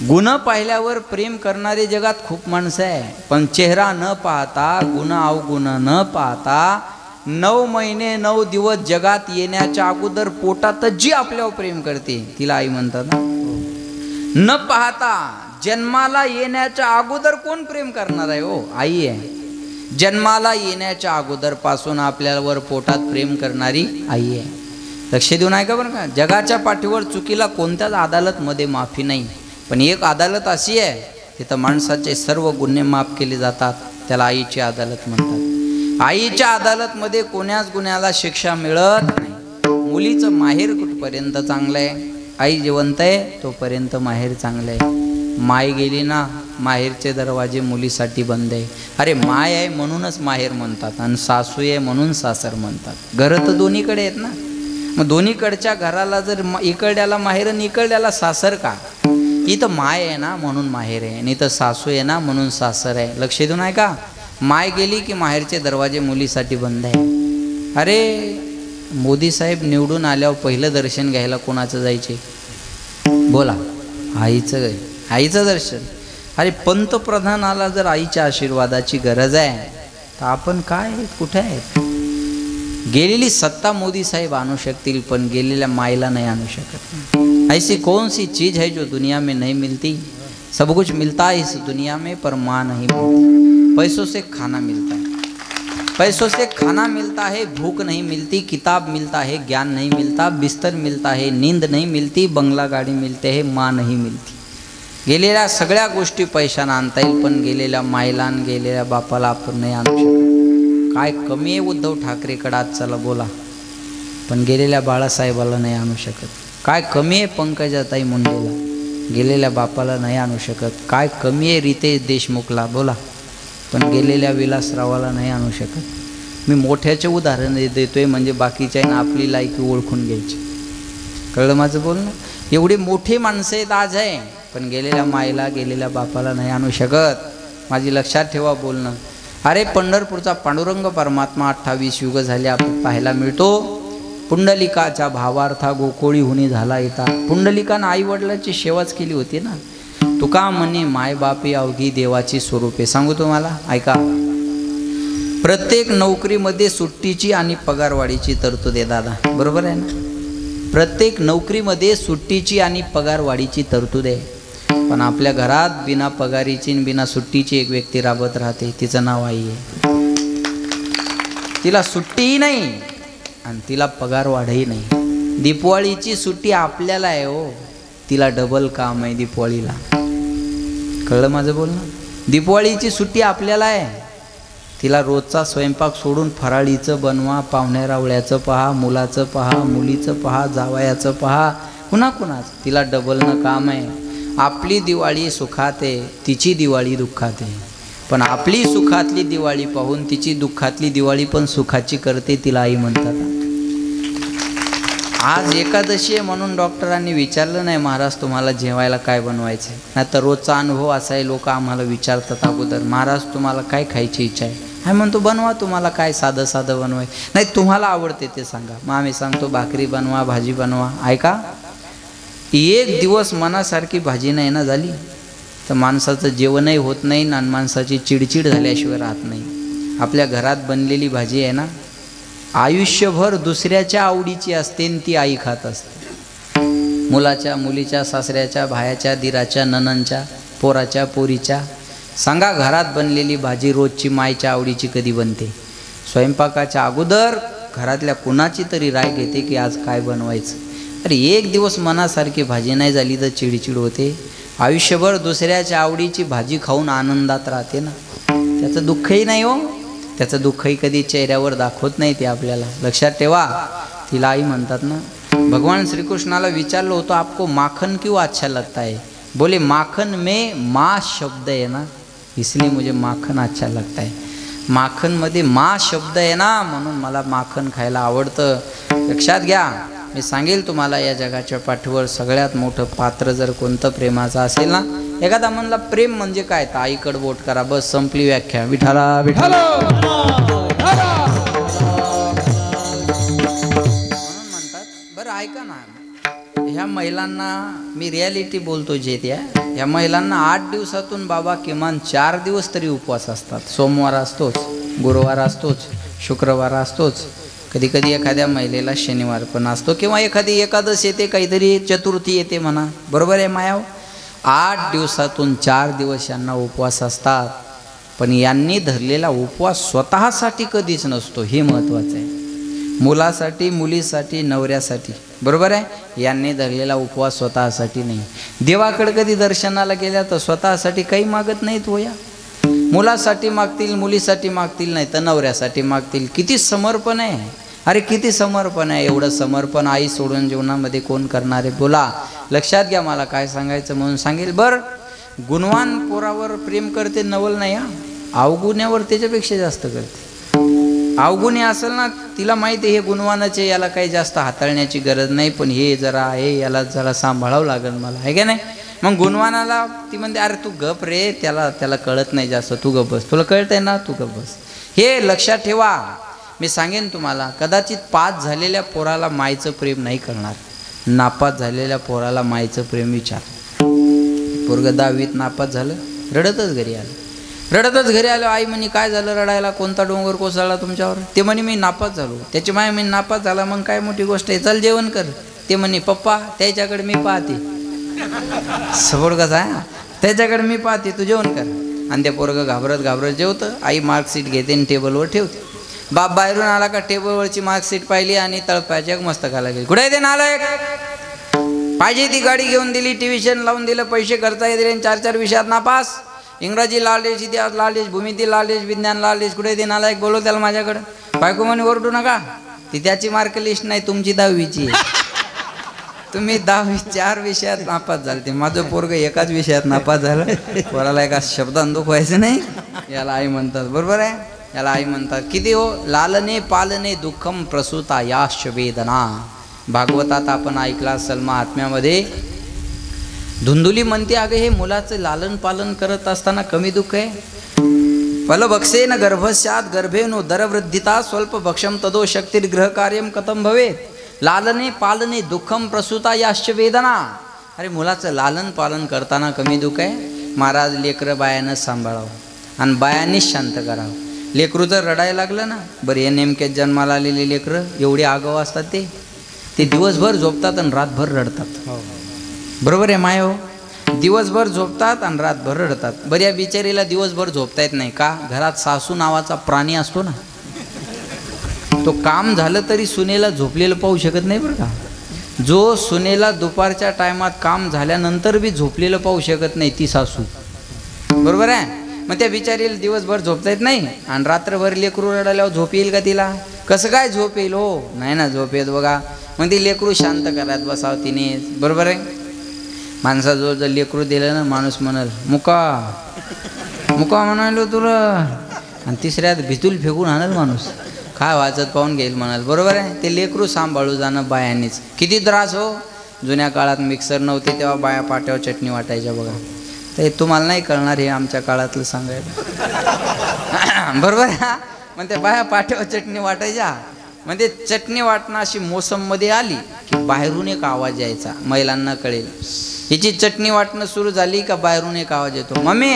गुण पाहिल्यावर प्रेम करणारे जगात खूप माणसं आहे. पण चेहरा न पाहता, गुण अवगुण न पाहता 9 महिने 9 दिवस जगात येण्याच्या अगोदर पोटातच जी आपल्यावर प्रेम करते तिला आई म्हणतात. न पाहता जन्माला येण्याच्या अगोदर कोण प्रेम करणार आहे? हो, आई आहे. जन्माला येण्याच्या अगोदर पासून आपल्यावर पोटात प्रेम करणारी आई आहे. लक्ष देऊन ऐका बरं का. जगाच्या पाठीवर चुकीला कोणत्याच अदालतमध्ये माफी नाही. पण एक अदालत अशी आहे तिथं माणसाचे सर्व गुन्हे माफ केले जातात. त्याला आईची अदालत म्हणतात. आईच्या अदालतमध्ये कोण्याच गुन्ह्याला शिक्षा मिळत नाही. मुलीचं माहेर कुठपर्यंत चांगलं आहे? आई जिवंत आहे तोपर्यंत माहेर चांगलं आहे. माय गेली ना, माहेरचे दरवाजे मुलीसाठी बंद आहे. अरे माय आहे म्हणूनच माहेर म्हणतात आणि सासू आहे म्हणून सासर म्हणतात. घरं तर दोन्हीकडे आहेत ना. मग दोन्हीकडच्या घराला जर इकडल्याला माहेर आणि इकडल्याला सासर का? इथं माय आहे ना म्हणून माहेर आहे आणि इथं सासू आहे ना म्हणून सासर आहे. लक्ष देऊन आहे का. माय गेली की माहेरचे दरवाजे मुलीसाठी बंद आहे. अरे मोदी साहेब निवडून आल्यावर पहिलं दर्शन घ्यायला कोणाचं जायचे? बोला. आईचं. आईचं दर्शन. अरे पंतप्रधानाला जर आईच्या आशीर्वादाची गरज आहे तर आपण काय कुठे आहेत? गेलेली सत्ता मोदी साहेब आणू शकतील पण गेलेल्या मायला नाही आणू शकत. ऐसी कौन सी चीज़ है जो दुनिया में नहीं मिलती? सब कुछ मिलता है इस दुनिया में पर माँ नहीं मिलती. पैसों से खाना मिलता है, पैसों से खाना मिलता है, भूख नहीं मिलती. किताब मिलता है, ज्ञान नहीं मिलता. बिस्तर मिलता है, नींद नहीं मिलती. बंगला गाडी मिलते है, माँ नहीं मिलती. गेलेल्या सगळ्या गोष्टी पैशानं आणता येईल पण गेलेल्या मायला आणि गेलेल्या बापाला आपण नाही आणू शकत. काय कमी आहे उद्धव ठाकरेकडे आज? चला बोला. पण गेलेल्या बाळासाहेबाला नाही आणू शकत. काय कमी आहे पंकजाताई मुंडेला? गेलेल्या बापाला नाही आणू शकत. काय कमी आहे रितेश देशमुखला? बोला. पण गेलेल्या विलासरावाला नाही आणू शकत. मी मोठ्याचे उदाहरण देतोय म्हणजे बाकीच्या आपली लायकी ओळखून घ्यायची. कळलं माझं बोलणं? एवढे मोठे माणसं आहेत आज आहे पण गेलेल्या मायला गेलेल्या बापाला नाही आणू शकत. माझी लक्षात ठेवा बोलणं. अरे पंढरपूरचा पांडुरंग परमात्मा 28 युग झाले आपण पाहायला मिळतो. पुंडलिकाच्या भावार्था गोकुळीहुनी झाला येता. पुंडलिकानं आई वडिलांची सेवाच केली होती ना. तुका म्हणे मायबापी अवघी देवाची स्वरूपे. सांगू तुम्हाला, ऐका. प्रत्येक नोकरीमध्ये सुट्टीची आणि पगारवाढीची तरतूद आहे दादा. बरोबर आहे ना? प्रत्येक नोकरीमध्ये सुट्टीची आणि पगारवाढीची तरतूद आहे. पण आपल्या घरात बिना पगारीची आणि बिना सुट्टीची एक व्यक्ती राबत राहते. तिचं नाव आई आहे. तिला सुट्टीही नाही आणि तिला पगारवाढही नाही. दीपावळीची सुट्टी आपल्याला आहे हो, तिला डबल काम आहे दीपावळीला. कळलं माझं बोलणं? दीपावळीची सुट्टी आपल्याला आहे. तिला रोजचा स्वयंपाक सोडून फराळीचं बनवा, पाहुण्यारावळ्याचं पहा, मुलाचं पहा, मुलीचं पहा, जावयाचं पहा, कुणाकुणाचं. तिला डबलनं काम आहे. आपली दिवाळी सुखात आहे, तिची दिवाळी दुःखात आहे. पण आपली सुखातली दिवाळी पाहून तिची दुःखातली दिवाळी पण सुखाची करते. तिला आई म्हणतात. आज एकादशी आहे म्हणून डॉक्टरांनी विचारलं नाही महाराज तुम्हाला जेवायला काय बनवायचं आहे. नाही तर रोजचा अनुभव असा आहे, लोक आम्हाला विचारतात अगोदर महाराज तुम्हाला काय खायची इच्छा आहे. हा म्हणतो बनवा तुम्हाला काय साधं साधं बनवाय. नाही तुम्हाला आवडते ते सांगा. मग आम्ही सांगतो भाकरी बनवा, भाजी बनवा. ऐका, एक दिवस मनासारखी भाजी नाही ना झाली तर माणसाचं जेवणही होत नाही आणि माणसाची चिडचिड झाल्याशिवाय राहत नाही. आपल्या घरात बनलेली भाजी आहे ना आयुष्यभर दुसऱ्याच्या आवडीची असते आणि ती आई खात असते. मुलाच्या, मुलीच्या, सासऱ्याच्या, भायाच्या, दिराच्या, ननंच्या, पोराच्या, पोरीच्या. सांगा घरात बनलेली भाजी रोजची मायच्या आवडीची कधी बनते? स्वयंपाकाच्या अगोदर घरातल्या कुणाची तरी राय घेते की आज काय बनवायचं. अरे एक दिवस मनासारखी भाजी नाही झाली तर चिडचिड होते. आयुष्यभर दुसऱ्याच्या आवडीची भाजी खाऊन आनंदात राहते ना, त्याचं दुःखही नाही हो, त्याचं दुःखही कधी चेहऱ्यावर दाखवत नाही ते आपल्याला. लक्षात ठेवा. तिला आई म्हणतात ना, भगवान श्रीकृष्णाला विचारलं होतं आपको माखन क्यों अच्छा लगता है? बोले माखन में माँ शब्द है ना, इसलिए मुझे माखन अच्छा लगता है. माखनमध्ये माँ शब्द आहे ना, म्हणून मला माखन खायला आवडतं. लक्षात घ्या. मी सांगेल तुम्हाला, या जगाच्या पाठीवर सगळ्यात मोठं पात्र जर कोणतं प्रेमाचं असेल ना, एखादा म्हणला प्रेम म्हणजे काय, तर आईकडे बोट करा, बस संपली व्याख्या. विठाला विठाला. म्हणून म्हणतात. बरं ऐका ना, ह्या महिलांना मी रियालिटी बोलतो जे त्या, ह्या महिलांना 8 दिवसातून बाबा किमान 4 दिवस तरी उपवास असतात. सोमवार असतोच, गुरुवार असतोच, शुक्रवार असतोच, कधी कधी एखाद्या महिलेला शनिवार पण असतो, किंवा एखादी एकादश येते, काहीतरी चतुर्थी येते म्हणा. बरोबर आहे मायाव. 8 दिवसातून 4 दिवस यांना उपवास असतात. पण यांनी धरलेला उपवास स्वतःसाठी कधीच नसतो, हे महत्त्वाचं आहे. मुलासाठी, मुलीसाठी, नवऱ्यासाठी. बरोबर आहे. यांनी धरलेला उपवास स्वतःसाठी नाही. देवाकडे कधी दर्शनाला गेल्या तर स्वतःसाठी काही मागत नाहीत हो. या मुलासाठी मागतील, मुलीसाठी मागतील, नाही तर नवऱ्यासाठी मागतील. किती समर्पण आहे. अरे किती समर्पण आहे. एवढं समर्पण आई सोडून जीवनामध्ये कोण करणार आहे बोला. लक्षात घ्या. मला काय सांगायचं म्हणून सांगेल. बरं, गुणवान पोरावर प्रेम करते नवल नाही हा, अवगुण्यावर त्याच्यापेक्षा जास्त करते. अवगुणी असेल ना, तिला माहिती आहे हे गुणवानाचे, याला काही जास्त हाताळण्याची गरज नाही, पण हे जरा आहे, याला जरा सांभाळावं लागेल मला, आहे का नाही. मग गुणवानाला ती म्हणते अरे तू गप रे, त्याला कळत नाही जास्त, तू गप बस, तुला कळतंय ना, तू गप बस. हे लक्षात ठेवा. मी सांगेन तुम्हाला, कदाचित पास झालेल्या पोराला मायचं प्रेम नाही करणार, नापास झालेल्या पोराला मायचं प्रेम विचार. पोरगं 10वीत नापास झालं, रडतच घरी आलं. रडतच घरी आलो. आई म्हणे काय झालं रडायला, कोणता डोंगर कोसळला तुमच्यावर? ते म्हणे मी नापास झालो. त्याची माय म्हणे नापास झाला, मग काय मोठी गोष्ट आहे, चल जेवण कर. ते म्हणे पप्पा त्याच्याकडे मी पाहते. सबोड कसा आहे, त्याच्याकडे मी पाहते, तू जेवण कर. आणि ते पोरगं घाबरत घाबरत जेवतं. आई मार्कशीट घेते आणि टेबलवर ठेवते. बाप बाहेरून आला का टेबलवरची मार्कशीट पाहिली आणि तळपायच्या मस्तकाला गेली. कुठे ते नालायक, पाहिजे ती गाडी घेऊन दिली, ट्युशन लावून दिलं, पैसे खर्चाय दिले, 4-4 विषयात नापास. इंग्रजी लालडेश, इतिहास लालडेश, भूमिती लालडेश, विज्ञान लालडेश. कुठे ते नालायक, बोलव त्याला माझ्याकडं. बायको म्हणे ओरडू नका, ती त्याची मार्क लिस्ट नाही, तुमची 10वीची. तुम्ही 10वी 4 विषयात नापास झाले. ते माझं पोरग एकाच विषयात नापास झालं. पोराला एका शब्दांत दुखवायचं नाही. याला आई म्हणतात. बरोबर आहे. याला आई म्हणतात. किती हो, लालने पालने दुःखम प्रसूता याश वेदना. भागवतात आपण ऐकला असेल महात्म्यामध्ये, धुंदुली म्हणते अगं हे मुलाचं लालन पालन करत असताना कमी दुःख आहे. फलभक्षेन गर्भस्यात गर्भेनो दरवृद्धिता स्वल्प भक्षम तदो शक्तिर्ग्रह कार्यम कथम भवेत. लालने पालने दुःखम प्रसूता याश्च वेदना. अरे मुलाचं लालन पालन करताना कमी दुःख आहे. महाराज लेकरं बायानं सांभाळावं आणि बायांनीच शांत करावं. लेकरू जर रडायला लागलं ना, बरं हे नेमक्याच जन्माला आलेले लेकरं एवढे आगाऊ असतात, ते दिवसभर झोपतात आणि रातभर रडतात. बरोबर आहे माय हो. दिवसभर झोपतात आणि रातभर रडतात. बरं या बिचारीला दिवसभर झोपता येत नाही का? घरात सासू नावाचा प्राणी असतो ना, तो काम झालं तरी सुनेला झोपलेलं पाहू शकत नाही बरं का. जो सुनेला दुपारच्या टायमात काम झाल्यानंतर बी झोपलेलं पाहू शकत नाही ती सासू. बरोबर आहे. मग त्या बिचारीला दिवसभर झोपता येत नाही आणि रात्रभर लेकरू रडायला झोप येईल का तिला? कसं काय झोप येईल हो? नाही ना झोप येत बघा. मग ती लेकरू शांत करत बसावं तिने. बरोबर आहे. माणसाजवळ जर लेकरू दिलं ना, माणूस म्हणाल मुका मुका म्हणालो तुला, आणि तिसऱ्यात भितूल फेकून आणल माणूस, काय वाचत पाहून घेईल म्हणाल. बरोबर आहे. ते लेकरू सांभाळू जाणं बायांनीच. किती त्रास हो. जुन्या काळात मिक्सर नव्हते तेव्हा बाया पाट्यावर चटणी वाटायच्या बघा. ते तुम्हाला नाही कळणार, हे आमच्या काळातलं सांगायला. बरोबर आहे. मग त्या बाया पाट्यावर चटणी वाटायच्या. म्हणजे चटणी वाटणं अशी मोसममध्ये आली की बाहेरून एक आवाज यायचा, महिलांना कळेल हिची चटणी वाटणं सुरू झाली का बाहेरून एक आवाज येतो, मम्मी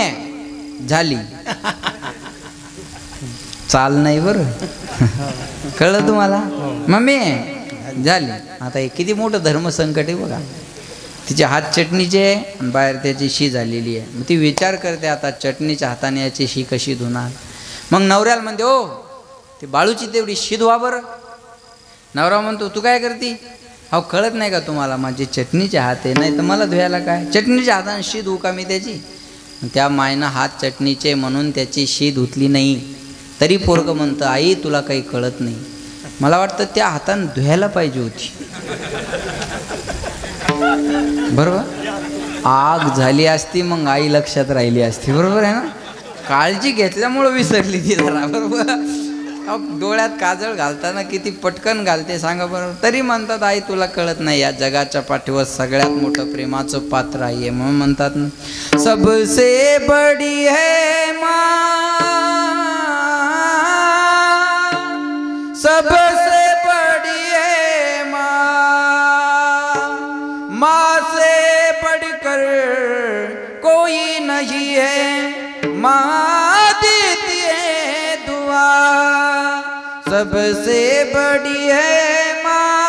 झाली. चाल नाही बरं, कळलं तुम्हाला? मम्मी झाली. आता हे किती मोठं धर्मसंकट आहे बघा. तिचे हात चटणीचे आणि बाहेर त्याची शी झालेली आहे. मग ती विचार करते आता चटणीच्या हाताने याची शी कशी धुणार. मग नवऱ्याला म्हणते ओ ते बाळूची तेवढी शी धुवा बरं. नवरा म्हणतो तू काय करती? अहो कळत नाही का तुम्हाला, माझे चटणीचे हात आहे, नाही तर मला धुवायला काय, चटणीच्या हाताने शी धुऊ का मी त्याची? त्या मायनं हात चटणीचे म्हणून त्याची शी धुतली नाही, तरी पोरगं म्हणतं आई तुला काही कळत नाही. मला वाटतं त्या हाताने धुवायला पाहिजे होती. बरोबर, आग झाली असती मग आई लक्षात राहिली असती. बरोबर आहे ना, काळजी घेतल्यामुळं विसरली ती जरा. बरोबर, डोळ्यात काजळ घालताना किती पटकन घालते सांगा बरोबर, तरी म्हणतात आई तुला कळत नाही. या जगाच्या पाठीवर सगळ्यात मोठं प्रेमाचं पात्र आहे म्हणून म्हणतात ना, सबसे बडी है माँ, सबसे बड़ी है माँ, माँ से बढ़कर कोई नहीं है, माँ देती है दुआ, सबसे बड़ी है माँ,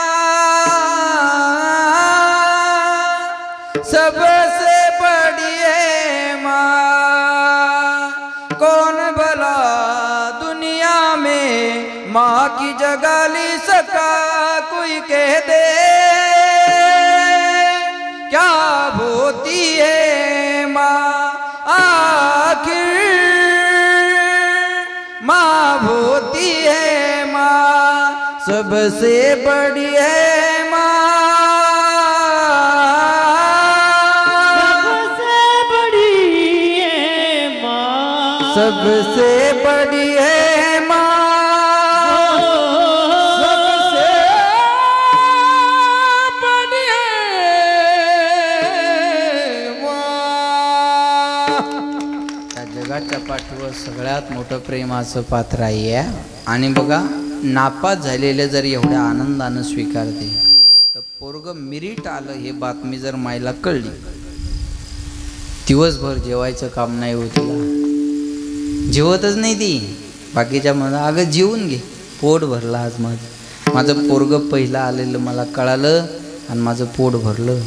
सबसे बड़ी है माँ, कौन भला दुनिया में माँ की जगह ले सका, कोई कह दे क्या होती है माँ, आखिर माँ होती है माँ, सबसे बड़ी है माँ, सबसे बड़ी है माँ, सबसे बड़ी है माँ, सबसे बड़ी है माँ. त्या जगाच्या पाठीवर सगळ्यात मोठं प्रेमाचं पात्र आहे. आणि बघा, नापास झालेले जर एवढ्या आनंदानं स्वीकारते, तर पोरग मिरिट आलं हे बातमी जर मायला कळली, दिवसभर जेवायचं काम नाही होत, तिला जेवतच नाही ती. बाकीच्या म्हणा अगं जेवून घे, पोट भरलं आज माझं पोरग पहिलं आलेलं मला कळालं आणि माझं पोट भरलं.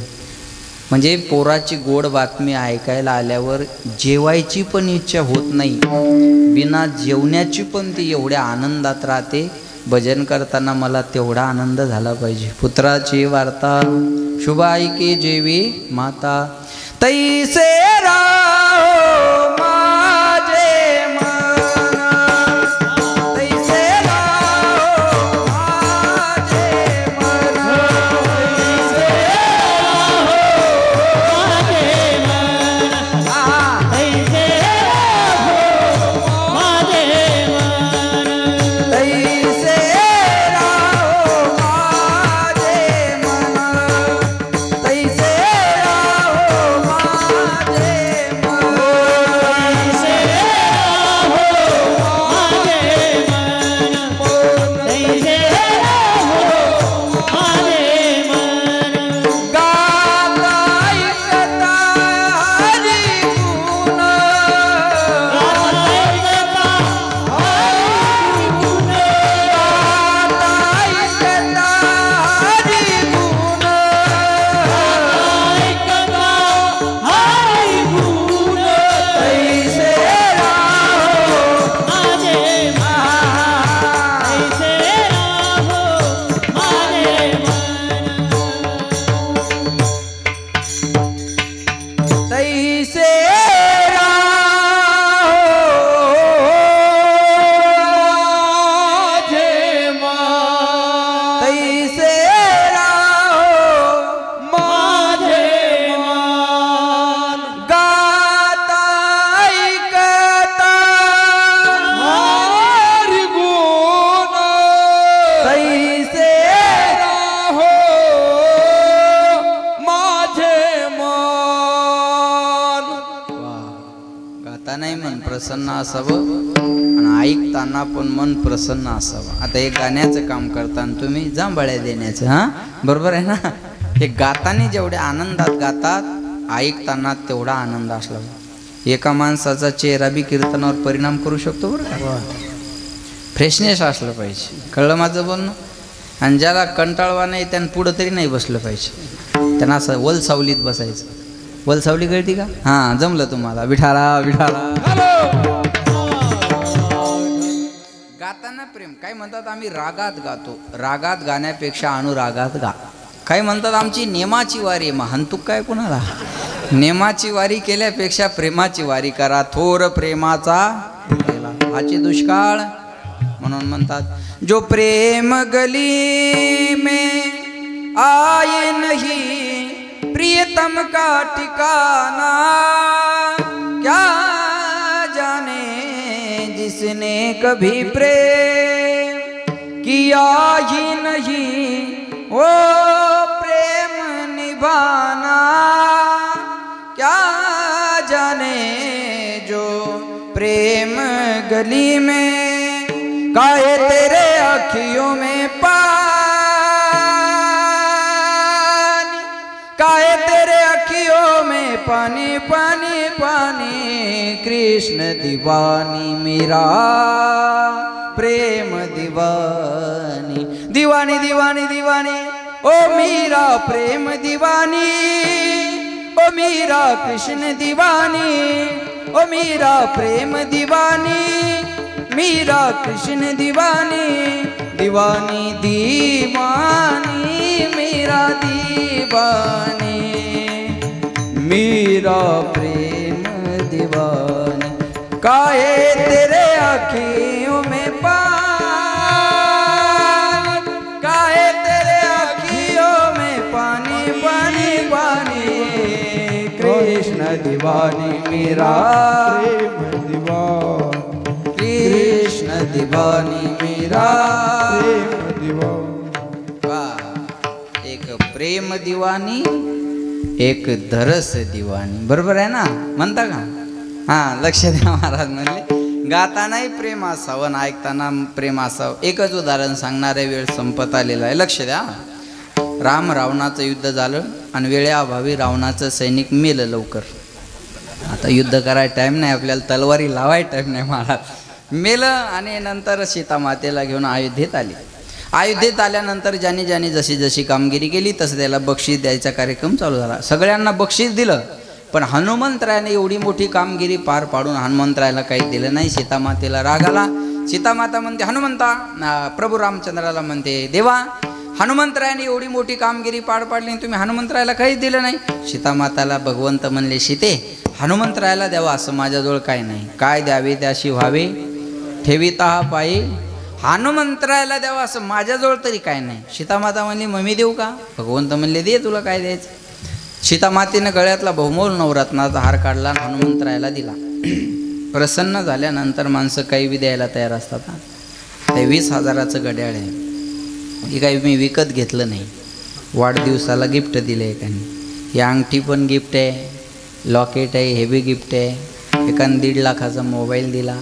म्हणजे पोराची गोड बातमी ऐकायला आल्यावर जेवायची पण इच्छा होत नाही, बिना जेवण्याची पण ती एवढ्या आनंदात राहते. भजन करताना मला तेवढा आनंद झाला पाहिजे. पुत्राची वार्ता शुभाई की जेवी माता, तैसे राहो माझे मन, तैसे राहो माझे मन, तैसे राहो माझे मन, तैसे राहो माझे मन, तैसे राहो माझे मन, तैसे राहो माझे गातानाही मन प्रसन्न असावं आणि ऐकताना पण मन प्रसन्न असावं. आता हे गाण्याचं काम करताना तुम्ही जांभळ्या देण्याचं, हां बरोबर आहे ना. हे गाताना जेवढ्या आनंदात गातात, ऐकताना तेवढा आनंद असला. एका माणसाचा चेहरा बी कीर्तनावर परिणाम करू शकतो बरं का. फ्रेशनेस असलं पाहिजे, कळलं माझं बोलणं. आणि ज्याला कंटाळवा नाही त्यानं पुढं तरी नाही बसलं पाहिजे, त्यांना असं वल सावलीत बसायचं. वल सावली कळती का? हां जमलं तुम्हाला. विठाला विठाला. गाताना प्रेम काय म्हणतात, आम्ही रागात गातो. रागात गाण्यापेक्षा अनुरागात गा. काही म्हणतात आमची नेमाची वारी, मग हंतुक काय कुणाला? नेमाची वारी केल्यापेक्षा प्रेमाची वारी करा, थोर प्रेमाचा हाची दुष्काळ. म्हणून म्हणतात जो प्रेम गली में आए नहीं प्रियतम का ठिकाना, क्या जाने जिसने कभी प्रेम किया ही नहीं वो प्रेम निभाना, क्या जाने जो प्रेम गली में काहे तेरे आँखियों में पानी, काहे तेरे आँखियों में पानी पानी पानी, कृष्ण दीवानी मेरा प्रेम दीवानी, दीवानी दीवानी दीवानी ओ मेरा प्रेम दीवानी, ओ मेरा कृष्ण दीवानी, ओ मेरा प्रेम दीवानी, मेरा कृष्ण दीवानी, दीवानी दीवानी मेरा दीवानी, मेरा प्रेम दीवानी, काहे तेरे आँखियों में पानी, काहे तेरे आँखियों में पानी पानी पानी, कृष्ण दीवानी मेरा प्रेम दीवानी, कृष्ण दीवानी मेरा प्रेम दीवानी. वाह, एक प्रेम दीवानी, एक धरस दीवानी. बरोबर आहे ना? म्हणता का? हां, लक्ष द्या. महाराज म्हणले गातानाही प्रेम असावं आणि ऐकताना प्रेम असावं. एकच उदाहरण सांगणारे, वेळ संपत आलेला आहे. लक्ष द्या. राम रावणाचं युद्ध झालं आणि वेळेअभावी रावणाचं सैनिक मेलं लवकर. आता युद्ध करायला टाईम नाही, आपल्याला तलवारी लावायला टाईम नाही. महाराज मेलं आणि नंतर सीतामातेला घेऊन अयोध्येत आले. अयोध्येत आल्यानंतर ज्याने ज्याने जशी जशी कामगिरी केली तसं त्याला बक्षीस द्यायचा कार्यक्रम चालू झाला. सगळ्यांना बक्षीस दिलं, पण हनुमंतरायाने एवढी मोठी कामगिरी पार पाडून हनुमंतरायाला काही दिलं नाही. सीतामातेला राग आला. सीतामाता म्हणते हनुमंता, प्रभू रामचंद्राला म्हणते देवा, हनुमंतरायाने एवढी मोठी कामगिरी पार पाडली, तुम्ही हनुमंतरायाला काहीच दिलं नाही. सीतामाताला भगवंत म्हणले सीते, हनुमंतरायाला द्यावा असं माझ्याजवळ काय नाही, काय द्यावे त्याशी व्हावे ठेविता हा पायी, हनुमंतरायाला द्यावा असं माझ्याजवळ तरी काय नाही. सीतामाता म्हणली मग मी देऊ का? भगवंत म्हणले दे, तुला काय द्यायचं. सीतामातेनं गळ्यातला बहुमोल नवरत्नाचा हार काढला आणि हनुमंतरायाला दिला. प्रसन्न झाल्यानंतर माणसं काही बी द्यायला तयार असतात. ते 20,000चं घड्याळ आहे, हे काही मी विकत घेतलं नाही, वाढदिवसाला गिफ्ट दिलं एकाने. ही अंगठी पण गिफ्ट आहे, लॉकेट आहे, हे बी गिफ्ट आहे. एकाने 1.5 लाखाचा मोबाईल दिला.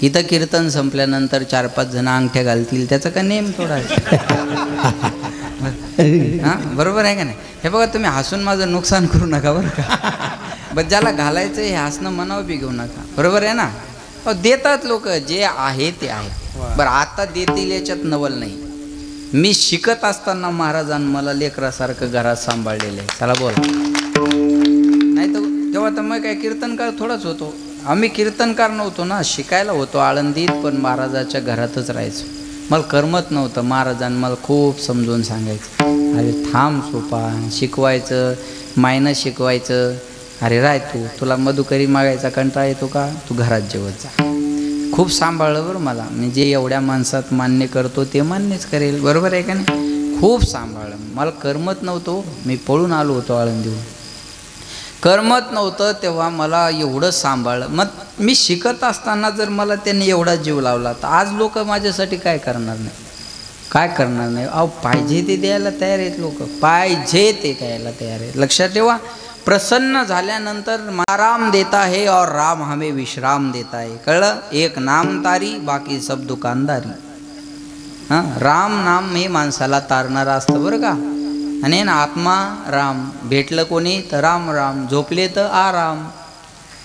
इथं कीर्तन संपल्यानंतर 4-5 जण अंगठ्या घालतील, त्याचा का नेम थोडा. हां, बरोबर आहे का नाही? हे बघा, तुम्ही हसून माझं नुकसान करू नका बरं का. बस ज्याला घालायचं हे हसणं मनावर बी घेऊ नका. बरोबर आहे ना? देतात लोक, जे आहे ते आहे. बरं, आता देतील याच्यात नवल नाही. मी शिकत असताना महाराजांनी मला लेकरासारखं घरात सांभाळलेलं आहे. चला बोला. नाही तर तेव्हा तर मग काय कीर्तनकार थोडाच होतो. आम्ही कीर्तनकार नव्हतो ना, शिकायला होतो आळंदीत, पण महाराजाच्या घरातच राहायचो. मला करमत नव्हतं. महाराजांनी मला खूप समजून सांगायचं, अरे थांब सोपान, शिकवायचं, मायनं शिकवायचं. अरे राय तुला मधुकरी मागायचा कंटाळा येतो का? तू घरात जेवत जा. खूप सांभाळलं बरं मला. मी जे एवढ्या माणसात मान्य करतो ते मान्यच करेल. बरोबर आहे का नाही? खूप सांभाळलं. मला करमत नव्हतं. मी पळून आलो होतो आळंदीहून. करमत नव्हतं तेव्हा मला एवढं सांभाळलं. मग मी शिकत असताना जर मला त्यांनी एवढा जीव लावला तर आज लोक माझ्यासाठी काय करणार नाही, काय करणार नाही. अहो, पाहिजे ते द्यायला तयार आहेत लोक, पाहिजे ते द्यायला तयार आहेत. लक्षात ठेवा. प्रसन्न झाल्यानंतर आराम देता है और राम हमें विश्राम देता है. कळलं? एक नामतारी, बाकी सब दुकानदारी. हां, राम नाम हे माणसाला तारणारं असतं बरं का. आणि ना आत्मा राम, भेटलं कोणी तर राम राम, झोपले तर आराम.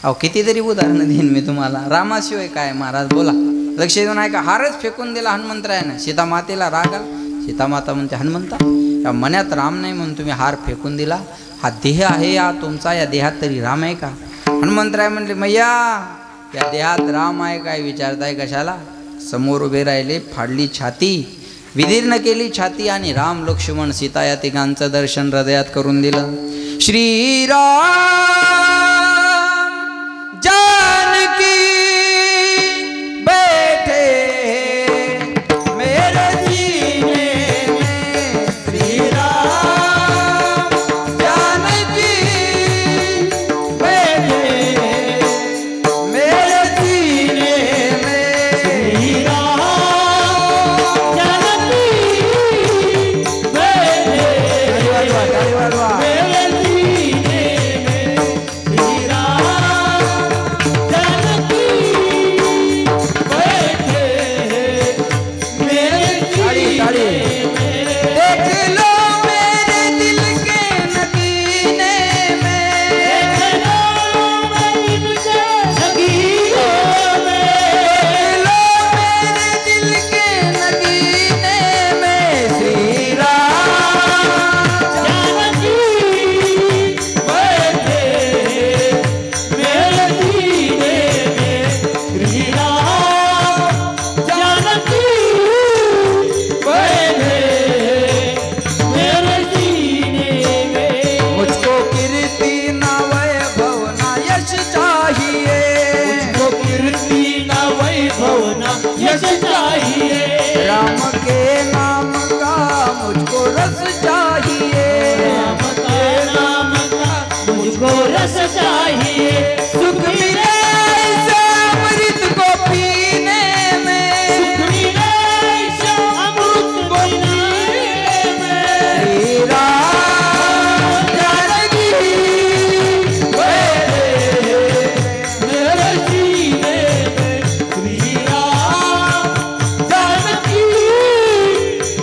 अहो, कितीतरी उदाहरणं देईन मी तुम्हाला. रामाशिवाय काय महाराज बोला. लक्ष देऊन ऐका. हारच फेकून दिला हनुमंतरायानं. सीतामातेला राग आला. सीतामाता म्हणते हनुमंता, या मनात राम नाही म्हणून तुम्ही हार फेकून दिला. हा देह आहे या तुमचा, या देहात तरी राम आहे का? हनुमंतराय म्हणले मैया, या देहात राम आहे काय विचारताय कशाला? समोर उभे राहिले, फाडली छाती विदीर्ण केली छाती आणि राम लक्ष्मण सीता या तिघांचं दर्शन हृदयात करून दिलं. श्रीराम जानकी बैठे मेरे सीने में, श्रीराम जानकी बैठे मेरे सीने में, श्रीराम जानकी बैठे मेरे सीने में, श्रीराम जानकी बैठे मेरे सीने में। देख लो मेरे दिल के नगीने में, देख लो मेरे दिल के नगीने में, देख लो मेरे दिल के नगीने में, श्री राम जानकी बैठे मेरे सीने में, श्रीराम जानकी बैठे मेरे सीने में। मुझको कीर्ति न वैभव न यश चाहिए, मुझको कीर्ति न वैभव न यश चाहिए, राम के नाम का मुझको रस चाहिए, राम के नाम का मुझको रस चाहिए, सुख मिले इस अमृत को पीने में, सुख मिले इस अमृत को पीने में, श्री राम जानकी बैठे मेरे सीने में, श्रीराम जानकी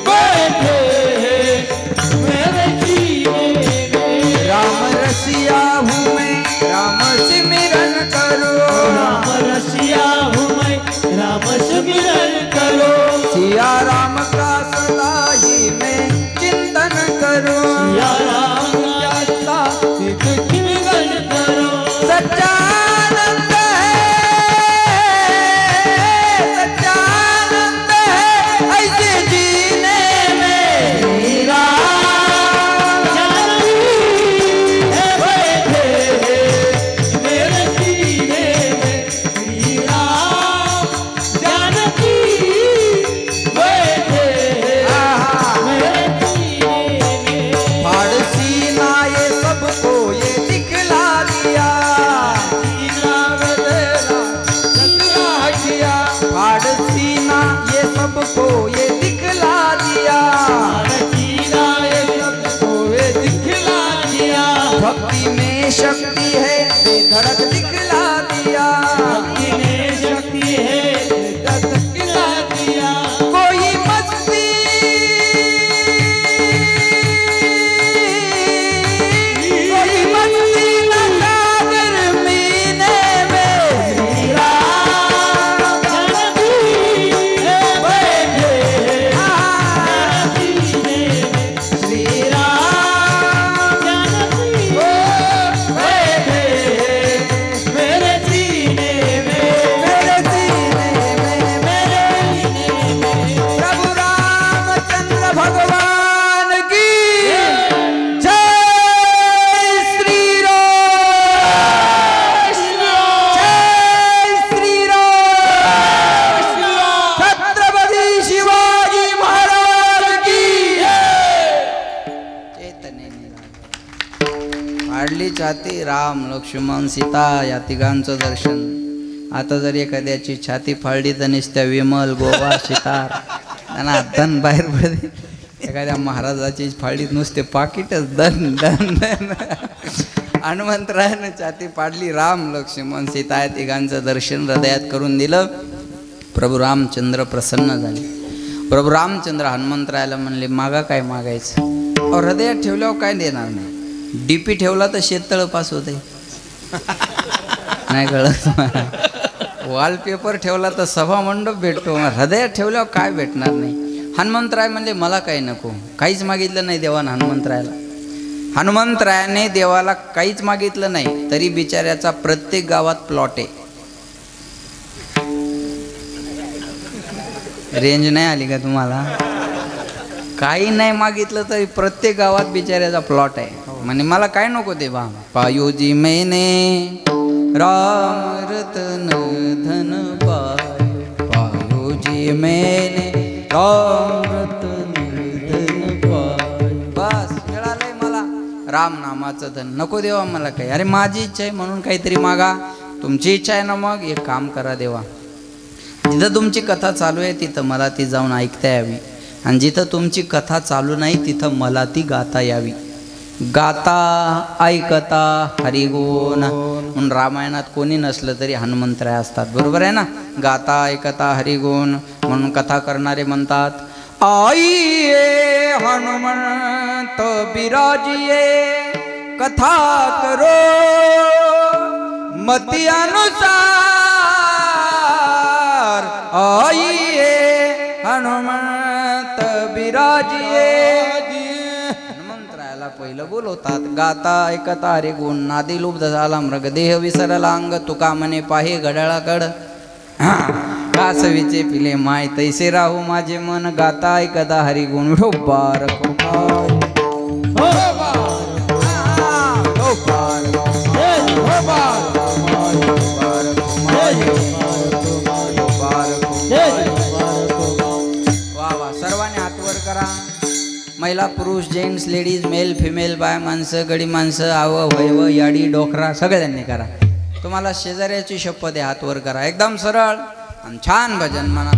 बैठे मेरे सीने में। राम रसिया हूँ मैं, राम सिमरन करो, राम रसिया हूँ मैं, राम सुमिरन करो, सिया राम का सदा ही मैं चिंतन करो, या राम जाता सिद्ध चिंतन करो, सच्चानंद है, सच्चानंद है ऐसे जीने में, श्री राम जानकी बैठे मेरे सीने में, श्रीराम जानकी बैठे मेरे सीने में। फारसी ना ये सबको ये दिखला दिया, सीना बदला सतला किया, फारसी ना ये सबको ये दिखला दिया, सीना ये सबको ये दिखला दिया, भक्ति में शक्ति है बेधड़क दिखला दिया, भक्ति में शक्ति है दिखला दिया, कोई मस्ती न सागर मीने में, श्री राम जानकी बैठे सीने में, श्रीराम जानकी बैठे मेरे सीने में, मेरे सीने में, मेरे सीने में। प्रभु रामचंद्र भगवान की जय, श्री राम, जय श्री राम, छत्रपति शिवाजी महाराज की चैतन्य वाढली छाती राम लक्ष्मण सीता या तिघांचं दर्शन. आता जर एखाद्याची छाती फाळली तर नुसत्या विमल गोवा सितार त्यांना धन बाहेर पडते. एखाद्या महाराजाची फाळलीत नुसते पाकिटच धन धन धन. हनुमंतरायानं छाती पाडली, राम लक्ष्मण सीता या तिघांचं दर्शन हृदयात करून दिलं. प्रभू रामचंद्र प्रसन्न झाले. प्रभू रामचंद्र हनुमंतरायाला म्हणले, मागा काय मागायचं? अहो हृदयात ठेवल्यावर काय देणार नाही. डीपी ठेवला तर शेततळ पास होते. नाही कळत. वॉलपेपर ठेवला तर सभामंडप भेटतो. हृदयात ठेवल्यावर काय भेटणार नाही. हनुमंतराय म्हणले, मला काही नको. काहीच मागितलं नाही देवानं हनुमंतरायाला. हनुमंतरायाने देवाला काहीच मागितलं नाही, तरी बिचाऱ्याचा प्रत्येक गावात प्लॉट आहे. रेंज नाही आली का तुम्हाला? काही नाही मागितलं तरी प्रत्येक गावात बिचाऱ्याचा प्लॉट आहे. म्हणे मला काय नको ते बा. पायोजी मैने राम रतन धन पाय, पायोजी मैने राम रतन धन पाय. बस मिळालंय मला राम नामाचं धन. नको देवा मला काही. अरे माझी इच्छा आहे म्हणून काहीतरी मागा. तुमची इच्छा आहे ना, मग एक काम करा देवा, जिथं तुमची कथा चालू आहे तिथं मला ती जाऊन ऐकता यावी, आणि जिथं तुमची कथा चालू नाही तिथं मला ती गाता यावी. गाता ऐकता हरिगुण. म्हणून रामायणात कोणी नसलं तरी हनुमंतराय असतात, बरोबर आहे ना. गाता ऐकता हरिगुण म्हणून कथा करणारे म्हणतात, आइये हनुमंत बिराजिये कथा करो मति अनुसार. आइये हनुमंत बिराजिये. हनुमंतरायाला पहिलं बोलवतात. गाता ऐकता हरी गुण. नादी लुब्ध झाला मृगदेह विसरला अंग, तुका म्हणे पाहे घड्याळाकड. कासवीचे पिले माय तैसे राहू माझे मन. गाता ऐकता हरी गुण. बारक सर्वांनी हात वर करा. महिला पुरुष जेंट्स लेडीज मेल फिमेल बाय माणसं गडी माणसं आव वैव याडी डोकरा सगळ्यांनी करा. तुम्हाला शेजाऱ्याची शपथ आहे, हात वर करा एकदम सरळ आणि छान भजन म्हणा.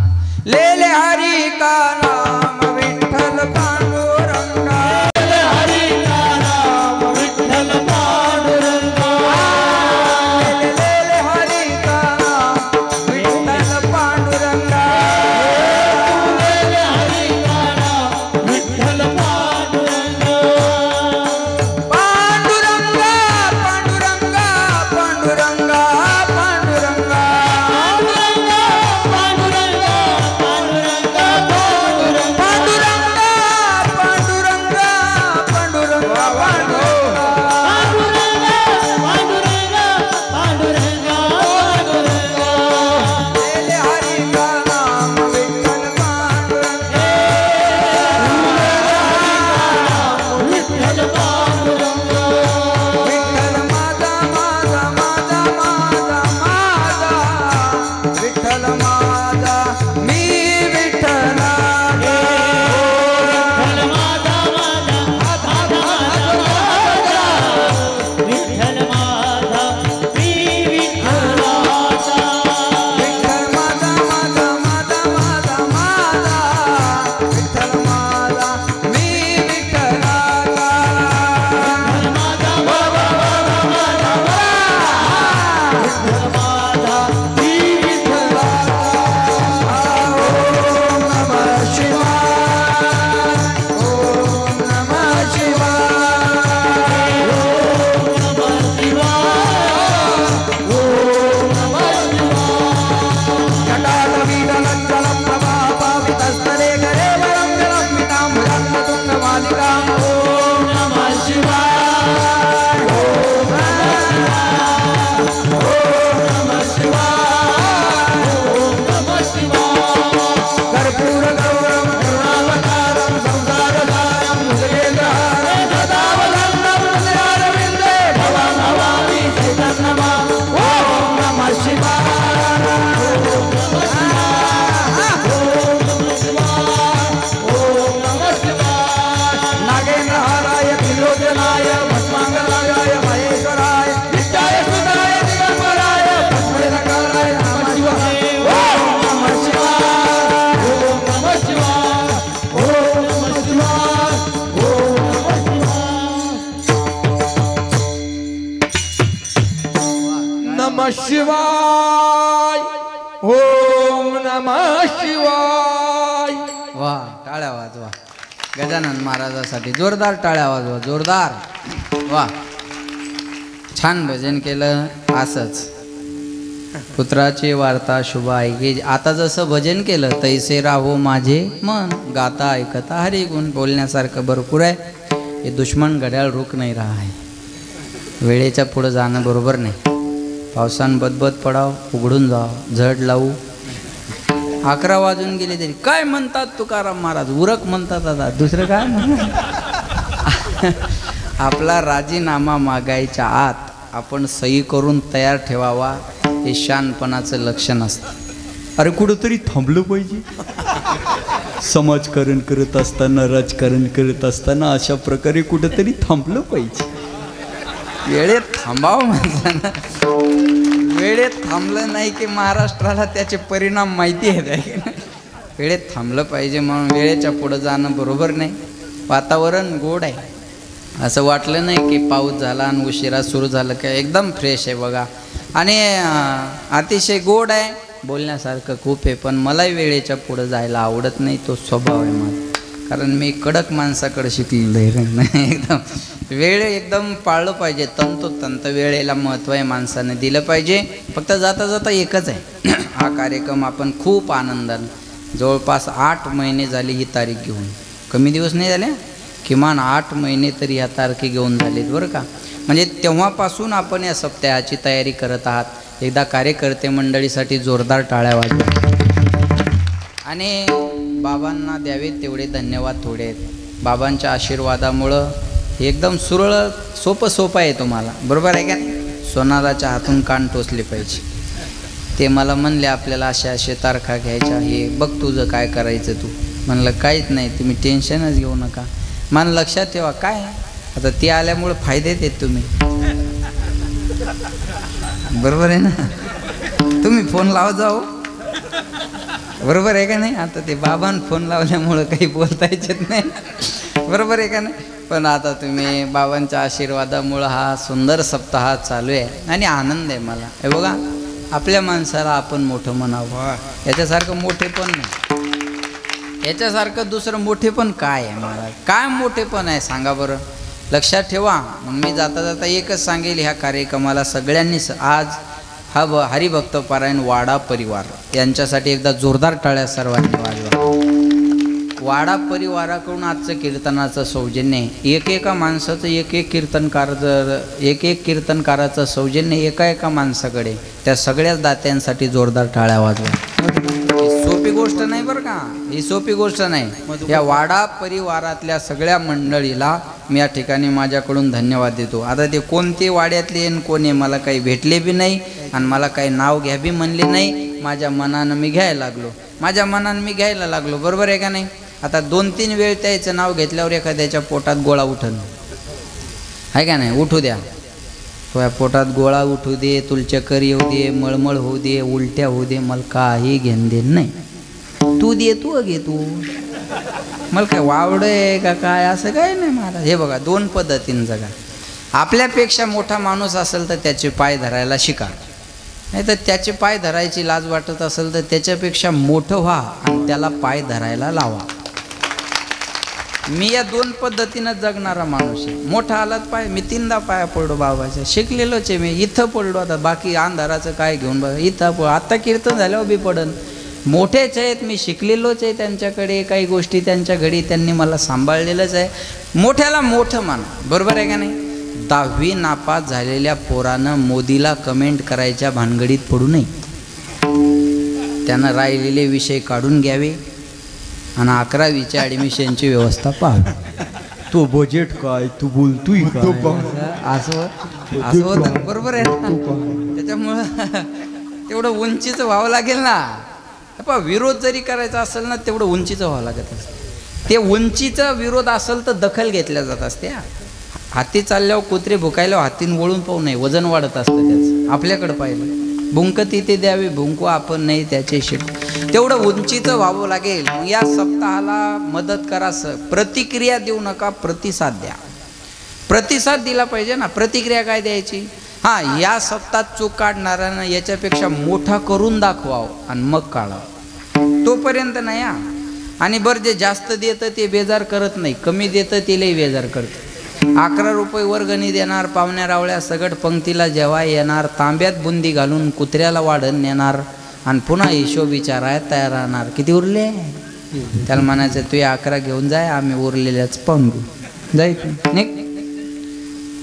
लेले हरी का नाम विठ्ठल पांडुरंगा. हरी का नाम विठ्ठल पांडुरंगा. लेले हरी का नाम विठ्ठल पांडुरंगा. हरी का नाम विठ्ठल पांडुरंगा. पांडुरंगा पांडुरंगा पांडुरंगा पांडुरंगा. नमः शिवाय. ओम नमः शिवाय. वा टाळ्या वाजवा गजानन महाराजासाठी. जोरदार टाळ्या वाजवा जोरदार. वा छान भजन केलं. असंच पुत्राची वार्ता शुभ ऐके. आता जसं भजन केलं तैसे राहो माझे मन. गाता ऐकता हरी गुण. बोलण्यासारखं भरपूर आहे. हे दुश्मन घड्याळ रुक नाही रहा आहे. वेळेच्या पुढं जाणं बरोबर नाही. पावसान बदबद पडाव उघडून जाव झड लावू 11 वाजून गेले तरी काय म्हणतात तुकाराम महाराज, उरक म्हणतात आता, दुसरं काय म्हणतात. आपला राजीनामा मागायच्या आत आपण सही करून तयार ठेवावा, हे शानपणाचं लक्षण असतं. अरे कुठंतरी थांबलं पाहिजे. समाजकारण करत असताना, राजकारण करत असताना अशा प्रकारे कुठंतरी थांबलं पाहिजे. वेळेत थांबावं माणसानं. वेळेत थांबलं नाही की महाराष्ट्राला त्याचे परिणाम माहिती आहेत. वेळेत थांबलं पाहिजे, म्हणून वेळेच्या पुढं जाणं बरोबर नाही. वातावरण गोड आहे, असं वाटलं नाही की पाऊस झाला आणि उशिरा सुरू झालं काय. एकदम फ्रेश आहे बघा, आणि अतिशय गोड आहे, बोलण्यासारखं खूप आहे. पण मलाही वेळेच्या पुढं जायला आवडत नाही, तो स्वभाव आहे माझा. कारण मी कडक माणसाकडे शिकलेलं आहे. एकदम वेळ एकदम पाळलं पाहिजे, तंतोतंत वेळेला महत्त्व आहे, माणसाने दिलं पाहिजे. फक्त जाता जाता एकच आहे, हा कार्यक्रम आपण खूप आनंदाने जवळपास 8 महिने झाली ही तारीख घेऊन, कमी दिवस नाही झाले, किमान 8 महिने तरी ह्या तारखे घेऊन झालेत बरं का. म्हणजे तेव्हापासून आपण या सप्ताहाची तयारी करत आहात. एकदा कार्यकर्ते मंडळीसाठी जोरदार टाळ्या वाजवा. आणि बाबांना द्यावे तेवढे धन्यवाद थोडे आहेत. बाबांच्या आशीर्वादामुळं हे एकदम सुरळीत सोपं आहे तुम्हाला, बरोबर आहे का. सोनाराच्या हातून कान टोचले पाहिजे. ते मला म्हणले आपल्याला अशा तारखा घ्यायच्या, हे बघ तुझं काय करायचं तू. म्हणलं काहीच नाही, तुम्ही टेन्शनच घेऊ नका. मन लक्षात ठेवा, काय आता ते आल्यामुळे फायदेच आहेत तुम्ही, बरोबर आहे ना. तुम्ही फोन लावा जाओ, बरोबर आहे का नाही. आता ते बाबांना फोन लावल्यामुळं काही बोलता येत नाही, बरोबर आहे का नाही. पण आता तुम्ही बाबांच्या आशीर्वादामुळं हा सुंदर सप्ताह चालू आहे आणि आनंद आहे मला. हे बघा, आपल्या माणसाला आपण मोठं म्हणावं, याच्यासारखं मोठे पण नाही, याच्यासारखं दुसरं मोठे पण काय आहे मला, काय मोठे पण आहे सांगा बरं. लक्षात ठेवा. मग मी जाता जाता एकच सांगेल, ह्या कार्यक्रमाला सगळ्यांनी आज हा हरिभक्त पारायण वाडा परिवार यांच्यासाठी एकदा जोरदार टाळ्या सर्वांनी वाजवा. वाडा परिवाराकडून आजचं कीर्तनाचं सौजन्य, एकेका माणसाचं एक कीर्तनकाराचं सौजन्य एका माणसाकडे, त्या सगळ्याच दात्यांसाठी जोरदार टाळ्या वाजवा. सोपी गोष्ट नाही बरं का, ही सोपी गोष्ट नाही. या वाडा परिवारातल्या सगळ्या मंडळीला मी या ठिकाणी माझ्याकडून धन्यवाद देतो. आता ते कोणते वाड्यातले आणि कोणी मला काही भेटले बी नाही आणि मला काही नाव घ्या बी म्हणले नाही. माझ्या मनानं मी घ्यायला लागलो, बरोबर आहे का नाही. आता 2-3 वेळ त्याचं नाव घेतल्यावर एखाद्याच्या पोटात गोळा उठन आहे का नाही. उठू द्या, तुझ्या पोटात गोळा उठू दे, तुला चक्कर येऊ दे, मळमळ होऊ दे, उलट्या होऊ दे, मला काही घेण देण नाही. तू घे तू, मला काय वावड आहे का काय, असं काय नाही मला. हे बघा, 2 पद्धतीने जगा. आपल्यापेक्षा मोठा माणूस असेल तर त्याचे पाय धरायला शिका, नाही तर त्याचे पाय धरायची लाज वाटत असेल तर त्याच्यापेक्षा मोठं व्हा आणि त्याला पाय धरायला लावा. मी या 2 पद्धतीनं जगणारा माणूस आहे. मोठा आलात पाय, मी 3दा पाया पडलो बाबाच्या, शिकलेलोच आहे मी. इथं पडलो, आता बाकी अंधाराचं काय घेऊन बघा, इथं आता कीर्तन झाल्यावर बी पडन. मोठेच आहेत, मी शिकलेलोच आहे त्यांच्याकडे, काही गोष्टी त्यांच्या घडी त्यांनी मला सांभाळलेलंच आहे. मोठ्याला मोठं माना, बरोबर आहे का नाही. 10वी नापास झालेल्या पोरानं मोदीला कमेंट करायच्या भानगडीत पडू नये. त्यानं राहिलेले विषय काढून घ्यावे आणि 11वीच्या ॲडमिशनची व्यवस्था पाहावी. तो बजेट काय, तू बोलतोय असं होतं, बरोबर आहे ना. त्याच्यामुळं तेवढं उंचीचं व्हावं लागेल ना. विरोध जरी करायचा असेल ना, तेवढं उंचीचं व्हावं लागत असतं. ते उंचीचा विरोध असेल तर दखल घेतल्या जात असते. हाती चालल्यावर कुत्रे भुकायल्यावर हातीन वळून पाहू नये, वजन वाढत असतं त्याचं. आपल्याकडं पाहिलं, भुंकती ते द्यावे, भुंकू आपण नाही त्याचे शेट. तेवढं उंचीचं व्हावं लागेल. या सप्ताहाला मदत करा. प्रतिक्रिया देऊ नका, प्रतिसाद द्या. प्रतिसाद दिला पाहिजे ना. प्रतिक्रिया काय द्यायची, हां या सप्ताहात चूक काढणाऱ्यानं याच्यापेक्षा मोठा करून दाखवावं आणि मग काढावं, तोपर्यंत नाही. आणि बरं, जे जास्त देतं ते बेजार करत नाही, कमी देतं ते लई बेजार करतं. 11 रुपये वर्गणी देणार, पाहुण्या रावळ्या सगट पंक्तीला जेव्हा येणार, तांब्यात बुंदी घालून कुत्र्याला वाढण नेणार आणि पुन्हा हिशोब विचारायला तयार राहणार. किती उरले, त्याला म्हणायचं तू 11 घेऊन जाय, आम्ही उरलेल्याच पाहून घेऊ, जाय नाही.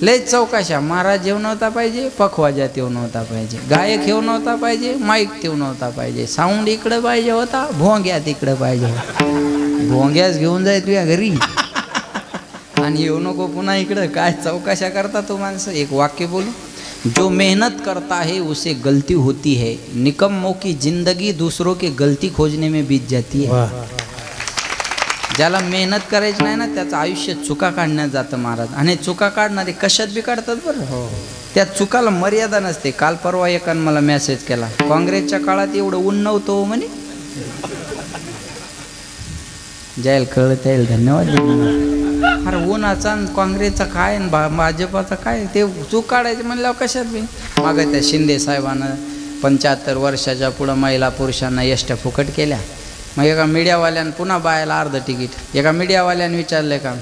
लय चौकाशा, महाराज येऊ नव्हता पाहिजे, पखवाजात येऊ नव्हता पाहिजे, गायक येऊ नव्हता पाहिजे, माईक येऊ नव्हता पाहिजे, साऊंड इकडं पाहिजे होता, भोंग्यात इकडं पाहिजे होता. भोंग्यास घेऊन जाय तुझ्या घरी आणि येऊ नको पुन्हा इकडं. काय चौकाशा करता तो माणसं. एक वाक्य बोलू, जो मेहनत करता है उसे गलती होती है, निकम्मों की जिंदगी दूसरों के गलती खोजने में बीत जाती है. ज्याला मेहनत करायची नाही ना त्याचं आयुष्य चुका काढण्यात जातं महाराज. आणि चुका काढणारे कशात बी काढतात बरं. त्या चुकाला मर्यादा नसते. काल परवा एकानं मला मेसेज केला, काँग्रेसच्या काळात एवढं ऊन नव्हतं म्हणे. जाईल कळत येईल, धन्यवाद. अरे उन्हाचा काँग्रेसचा काय भाजपाचा काय, ते चूक काढायचे म्हणल्यावर कशात बी. मागं त्या शिंदे साहेबानं 75 वर्षाच्या पुढं महिला पुरुषांना एसट्या फुकट केल्या. मग एका मीडियावाल्यानं पुन्हा बायला अर्ध तिकीट. एका मीडियावाल्यानं विचारलं का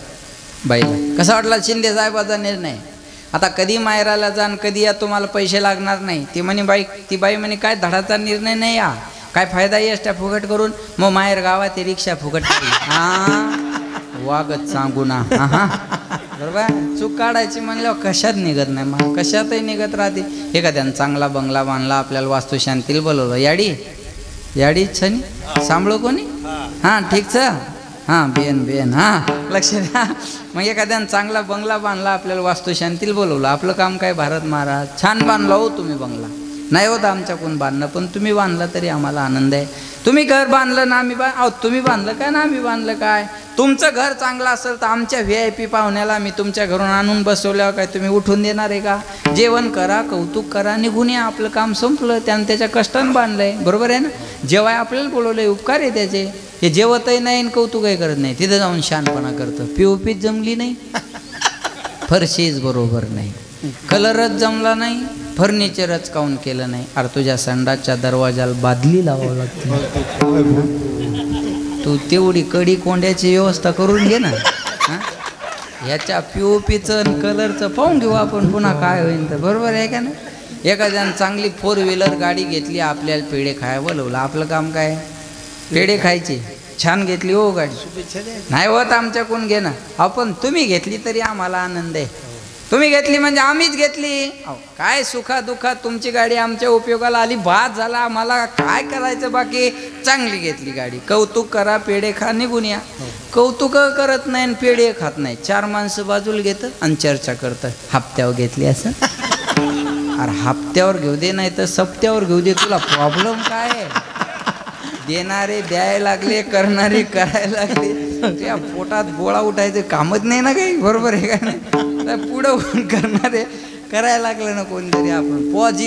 बाईला, कसा वाटला शिंदे साहेबाचा निर्णय. आता कधी मायराला जाण, कधी या, तुम्हाला पैसे लागणार नाही. ती म्हणे बाई, ती बाई म्हणे काय धडाचा निर्णय नाही या, काय फायदा एसट्या फुकट करून. मग माहेर गावात ती रिक्षा फुकट केली. हां वागत सांगू ना. हां बरोबर. चूक काढायची म्हणल्यावर कशात निघत नाही, मग कशातही निघत राहते. एखाद्यानं चांगला बंगला बांधला, आपल्याला वास्तुशांतीला बोलवलं, याडी छनी सांभाळो कोणी. हां ठीकच. हां बेन हां लक्ष द्या. मग एखाद्यानं चांगला बंगला बांधला, आपल्याला वास्तुशांतीला बोलवलं. आपलं काम काय, भारत महाराज छान बांधला हो तुम्ही बंगला. नाही होत आमच्याकडून बांधणं, पण तुम्ही बांधलं तरी आम्हाला आनंद आहे. तुम्ही घर बांधलं ना आम्ही तुम्ही बांधलं काय ना आम्ही बांधलं काय. तुमचं घर चांगलं असेल तर आमच्या VIP पाहुण्याला आम्ही तुमच्या घरून आणून बसवल्यावर काय तुम्ही उठून देणार आहे का. जेवण करा, कौतुक करा, निघून या, आपलं काम संपलं. त्यानं त्याच्या कष्टानं बांधलंय, बरोबर आहे ना. जेव्हा आपल्याला बोलवलंय, उपकार आहे त्याचे. हे जेवतही नाही आणि कौतुकही करत नाही, तिथं जाऊन शहाणपणा करतं. POP जमली नाही, फरशीच बरोबर नाही, कलरच जमला नाही, फर्निचरच काऊन केलं नाही. अरे तुझ्या संडासच्या दरवाजाला बादली लावावं लागते. तू तेवढी कडी कोंड्याची व्यवस्था करून घे ना. ह्याच्या POPचं कलरचं पाहून घेऊ आपण पुन्हा काय होईल तर, बरोबर आहे का ना. एखाद्यानं चांगली 4 व्हीलर गाडी घेतली, आपल्याला पेढे खायला बोलवलं. आपलं काम काय, पेढे खायचे. छान घेतली हो गाडी, नाही होत आमच्याकडून घे ना. आपण तुम्ही घेतली तरी आम्हाला आनंद आहे. तुम्ही घेतली म्हणजे आम्हीच घेतली. काय सुखादुखात तुमची गाडी आमच्या उपयोगाला आली, बाद झाला. आम्हाला काय करायचं बाकी. चांगली घेतली गाडी, कौतुक करा, पेढे खा, निघून या. कौतुक करत नाही आणि पेढे खात नाही. 4 माणसं बाजूला घेतं आणि चर्चा करतं, हप्त्यावर घेतली असं. अरे हप्त्यावर घेऊ दे, नाही तर सप्त्यावर घेऊ दे, तुला प्रॉब्लेम काय आहे. देणारे द्यायला लागले, करणारे करायला लागले. त्या पोटात गोळा उठायचं कामच नाही ना काही, बरोबर आहे का नाही. पुढं करणारे करायला लागलं ना कोणतरी. आपण पॉझिटिव्ह